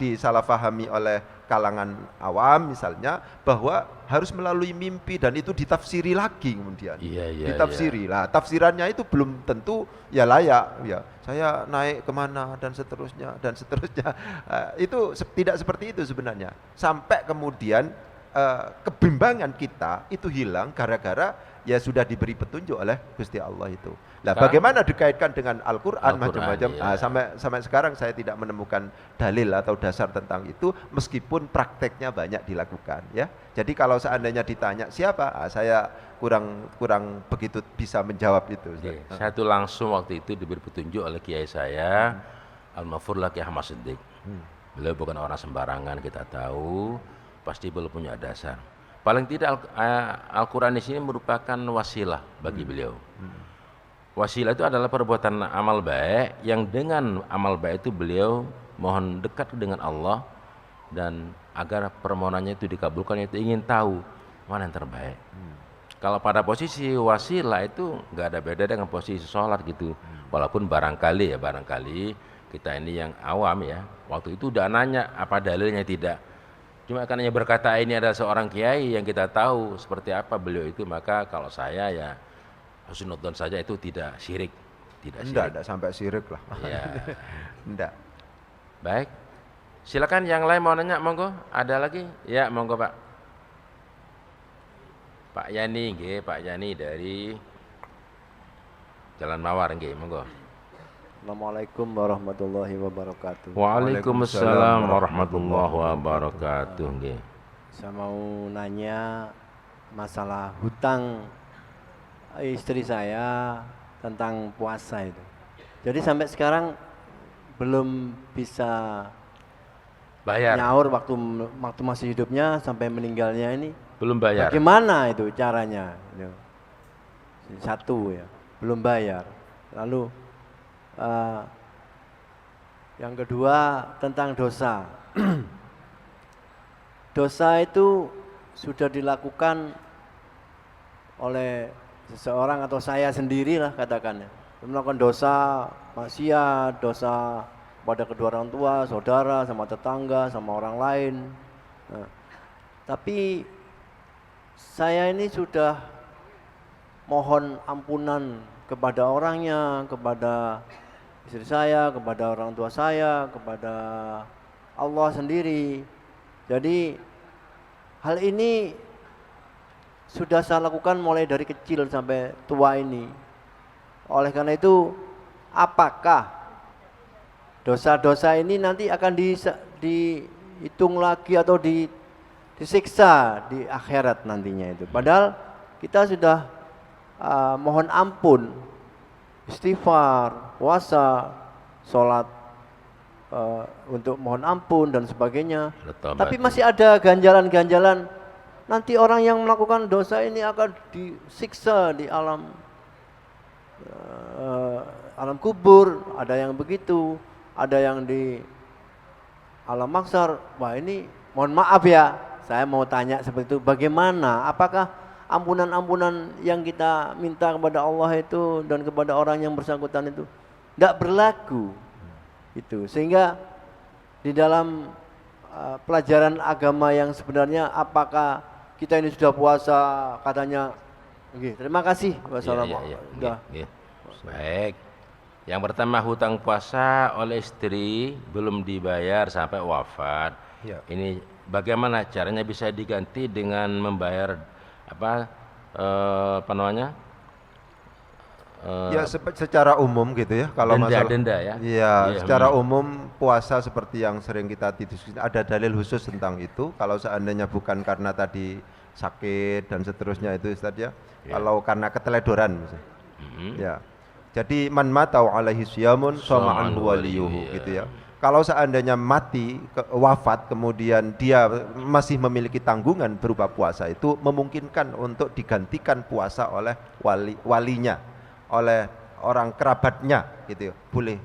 disalahfahami oleh kalangan awam misalnya bahwa harus melalui mimpi dan itu ditafsiri lagi kemudian. Ditafsiri. Lah tafsirannya itu belum tentu ya layak ya. Saya naik kemana dan seterusnya dan seterusnya. Itu tidak seperti itu sebenarnya. Sampai kemudian kebimbangan kita itu hilang gara-gara ya sudah diberi petunjuk oleh Gusti Allah itu. Nah, bagaimana dikaitkan dengan Al-Quran macam-macam? Sampai sekarang saya tidak menemukan dalil atau dasar tentang itu, meskipun prakteknya banyak dilakukan. Ya, jadi kalau seandainya ditanya siapa, saya kurang begitu bisa menjawab itu. Saya tuh langsung waktu itu diberi petunjuk oleh kiai saya, Al-Mafurlah Kiai Ahmad Siddiq. Beliau bukan orang sembarangan, kita tahu, pasti belum punya dasar. Paling tidak Al-Quran di sini merupakan wasilah bagi beliau. Wasilah itu adalah perbuatan amal baik yang dengan amal baik itu beliau mohon dekat dengan Allah dan agar permohonannya itu dikabulkan, itu ingin tahu mana yang terbaik. Kalau pada posisi wasilah itu nggak ada beda dengan posisi sholat gitu. Walaupun barangkali kita ini yang awam ya, waktu itu udah nanya apa dalilnya tidak. Cuma karena berkata ini adalah seorang kiai yang kita tahu seperti apa beliau itu, maka kalau saya ya husnudzon saja, itu tidak syirik. Tidak sampai syirik lah. Ya. Enggak. Baik. Silakan yang lain mau nanya, monggo. Ada lagi? Ya, monggo Pak. Pak Yani, nggih, Pak Yani dari Jalan Mawar, nggih, monggo. Assalamualaikum warahmatullahi wabarakatuh. Waalaikumsalam warahmatullahi wabarakatuh, nggih. Saya mau nanya masalah hutang istri saya tentang puasa itu. Jadi sampai sekarang belum bisa bayar. Nyaur waktu masih hidupnya sampai meninggalnya ini. Belum bayar. Bagaimana itu caranya? Satu ya, belum bayar. Lalu yang kedua tentang dosa. Dosa itu sudah dilakukan oleh seseorang atau saya sendirilah katakannya. Melakukan dosa maksiat, dosa pada kedua orang tua, saudara, sama tetangga, sama orang lain. Nah, tapi saya ini sudah mohon ampunan kepada orangnya, kepada istri saya, kepada orang tua saya, kepada Allah sendiri. Jadi hal ini sudah saya lakukan mulai dari kecil sampai tua ini. Oleh karena itu, apakah dosa-dosa ini nanti akan dihitung lagi atau disiksa di akhirat nantinya itu. Padahal kita sudah mohon ampun, istighfar, puasa, sholat untuk mohon ampun dan sebagainya. Tapi masih ada ganjalan-ganjalan. Nanti orang yang melakukan dosa ini akan disiksa di alam kubur. Ada yang begitu, ada yang di alam mahsyar. Wah, ini mohon maaf ya, saya mau tanya seperti itu. Bagaimana? Apakah ampunan-ampunan yang kita minta kepada Allah itu dan kepada orang yang bersangkutan itu tidak berlaku? Itu sehingga di dalam pelajaran agama yang sebenarnya, apakah kita ini sudah puasa katanya? Terima kasih. Wassalamualaikum. Baik. Yang pertama, hutang puasa oleh istri belum dibayar sampai wafat. Ya. Ini bagaimana caranya bisa diganti dengan membayar apa namanya? Ya secara umum gitu ya, kalau denda ya. Iya, secara umum puasa seperti yang sering kita diskusikan, ada dalil khusus tentang itu. Kalau seandainya bukan karena tadi sakit dan seterusnya itu Ustaz ya. Kalau karena keteledoran misalnya. Ya. Jadi man mata alaihi siyamun shoma anhu waliyuhu gitu ya. Kalau seandainya mati, wafat, kemudian dia masih memiliki tanggungan berupa puasa, itu memungkinkan untuk digantikan puasa oleh walinya, oleh orang kerabatnya gitu. Boleh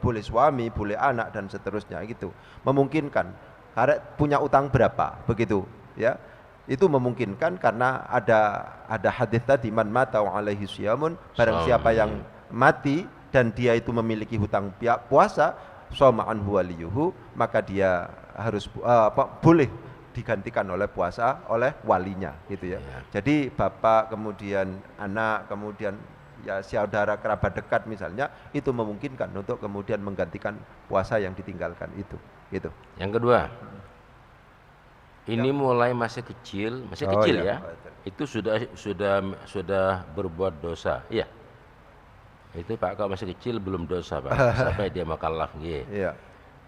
boleh suami, boleh anak dan seterusnya gitu. Memungkinkan. Karena punya utang berapa begitu ya. Itu memungkinkan karena ada hadis tadi, man mata alaihi siyamun, barang siapa yang mati dan dia itu memiliki hutang puasa, shoma anhu waliyuhu, maka dia harus boleh digantikan oleh puasa oleh walinya gitu ya. Jadi bapak, kemudian anak, kemudian ya saudara kerabat dekat misalnya, itu memungkinkan untuk kemudian menggantikan puasa yang ditinggalkan itu gitu. Yang kedua, ini mulai masih kecil ya. Itu sudah berbuat dosa. Iya. Itu Pak, kalau masih kecil belum dosa Pak, sampai dia mukallaf nggih. Iya.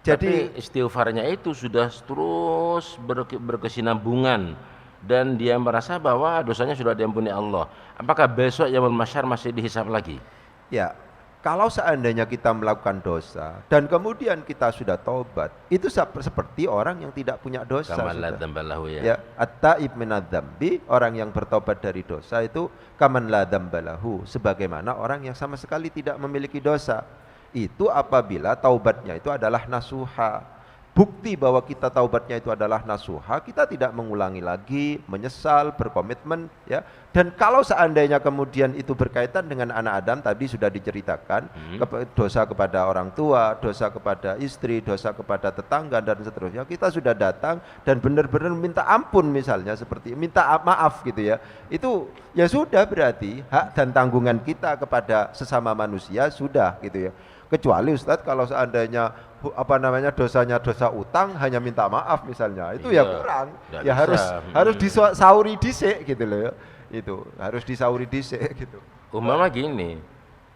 Jadi istighfarnya itu sudah terus berkesinambungan dan dia merasa bahwa dosanya sudah diampuni Allah. Apakah besok yaumul mahsyar masih dihisab lagi? Ya. Kalau seandainya kita melakukan dosa dan kemudian kita sudah taubat, itu seperti orang yang tidak punya dosa. Kaman la dzambalahu ya. Ya, at-taib minadz-dzambi, orang yang bertobat dari dosa itu kaman la dzambalahu, sebagaimana orang yang sama sekali tidak memiliki dosa. Itu apabila taubatnya itu adalah nasuha, bukti bahwa kita taubatnya itu adalah nasuha, kita tidak mengulangi lagi, menyesal, berkomitmen ya. Dan kalau seandainya kemudian itu berkaitan dengan anak Adam tadi sudah diceritakan, dosa kepada orang tua, dosa kepada istri, dosa kepada tetangga dan seterusnya, kita sudah datang dan benar-benar minta ampun misalnya seperti minta maaf gitu ya. Itu ya sudah berarti hak dan tanggungan kita kepada sesama manusia sudah gitu ya. Kecuali Ustadz kalau seandainya dosanya dosa utang hanya minta maaf misalnya, itu ya kurang, ya harus disauri dhisik gitu loh ya. Itu harus disauri dhisik gitu. Umpama gini,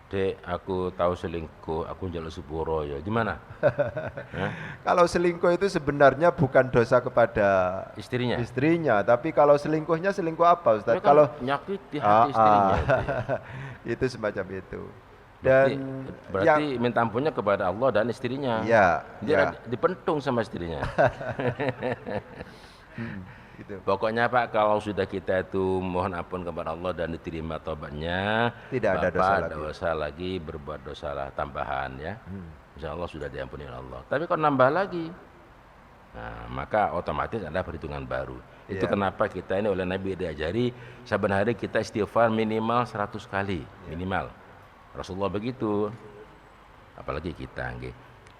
Dek, aku tahu selingkuh, aku njaluk sepuro ya, gimana? Kalau selingkuh itu sebenarnya bukan dosa kepada istrinya, tapi kalau selingkuhnya selingkuh apa Ustaz? Kalau nyakiti hati istrinya itu semacam itu. Dan berarti minta ampunnya kepada Allah dan istrinya. Iya. Dia dipentung sama istrinya. Gitu. Pokoknya Pak, kalau sudah kita itu mohon ampun kepada Allah dan diterima tobatnya, tidak ada dosa lagi, berbuat dosa tambahan ya. Insya Allah sudah diampuni oleh Allah. Tapi kalau nambah lagi, nah, maka otomatis ada perhitungan baru. Itu kenapa kita ini oleh Nabi diajari saben hari kita istighfar minimal 100 kali, minimal. Rasulullah begitu, apalagi kita.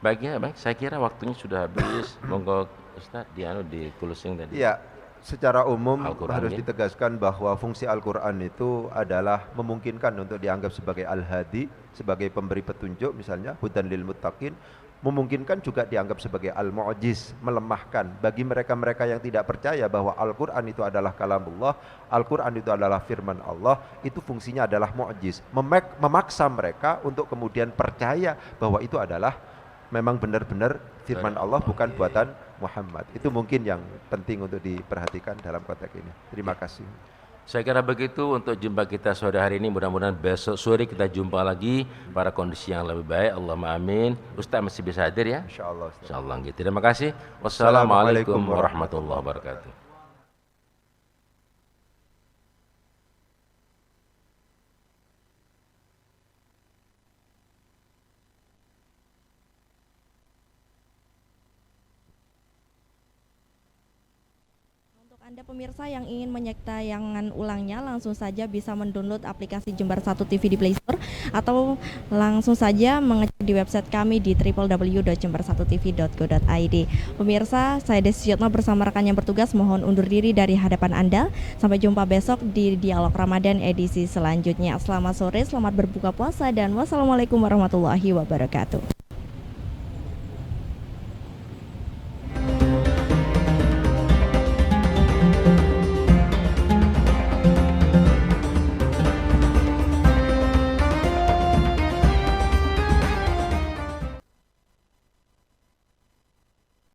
Baik, saya kira waktunya sudah habis. Monggo Ustaz di closing tadi. Iya, secara umum harus ditegaskan bahwa fungsi Al-Quran itu adalah memungkinkan untuk dianggap sebagai Al-Hadi, sebagai pemberi petunjuk misalnya, hudan lil muttaqin, memungkinkan juga dianggap sebagai Al-Mu'jiz, melemahkan bagi mereka-mereka yang tidak percaya bahwa Al-Quran itu adalah kalamullah, Al-Quran itu adalah firman Allah, itu fungsinya adalah mu'jiz, memaksa mereka untuk kemudian percaya bahwa itu adalah memang benar-benar firman Allah, bukan buatan Muhammad. Itu mungkin yang penting untuk diperhatikan dalam konteks ini. Terima kasih. Saya kira begitu untuk jumpa kita sore hari ini. Mudah-mudahan besok sore kita jumpa lagi pada kondisi yang lebih baik. Allahumma amin. Ustaz masih bisa hadir ya? Insyaallah. Insyaallah. Terima kasih. Wassalamualaikum warahmatullahi wabarakatuh. Anda pemirsa yang ingin menyayangkan ulangnya, langsung saja bisa mendownload aplikasi Jember 1 TV di Play Store atau langsung saja mengecek di website kami di www.jember1tv.go.id. Pemirsa, saya Desi Yotno bersama rekan yang bertugas mohon undur diri dari hadapan Anda. Sampai jumpa besok di Dialog Ramadan edisi selanjutnya. Selamat sore, selamat berbuka puasa, dan wassalamualaikum warahmatullahi wabarakatuh.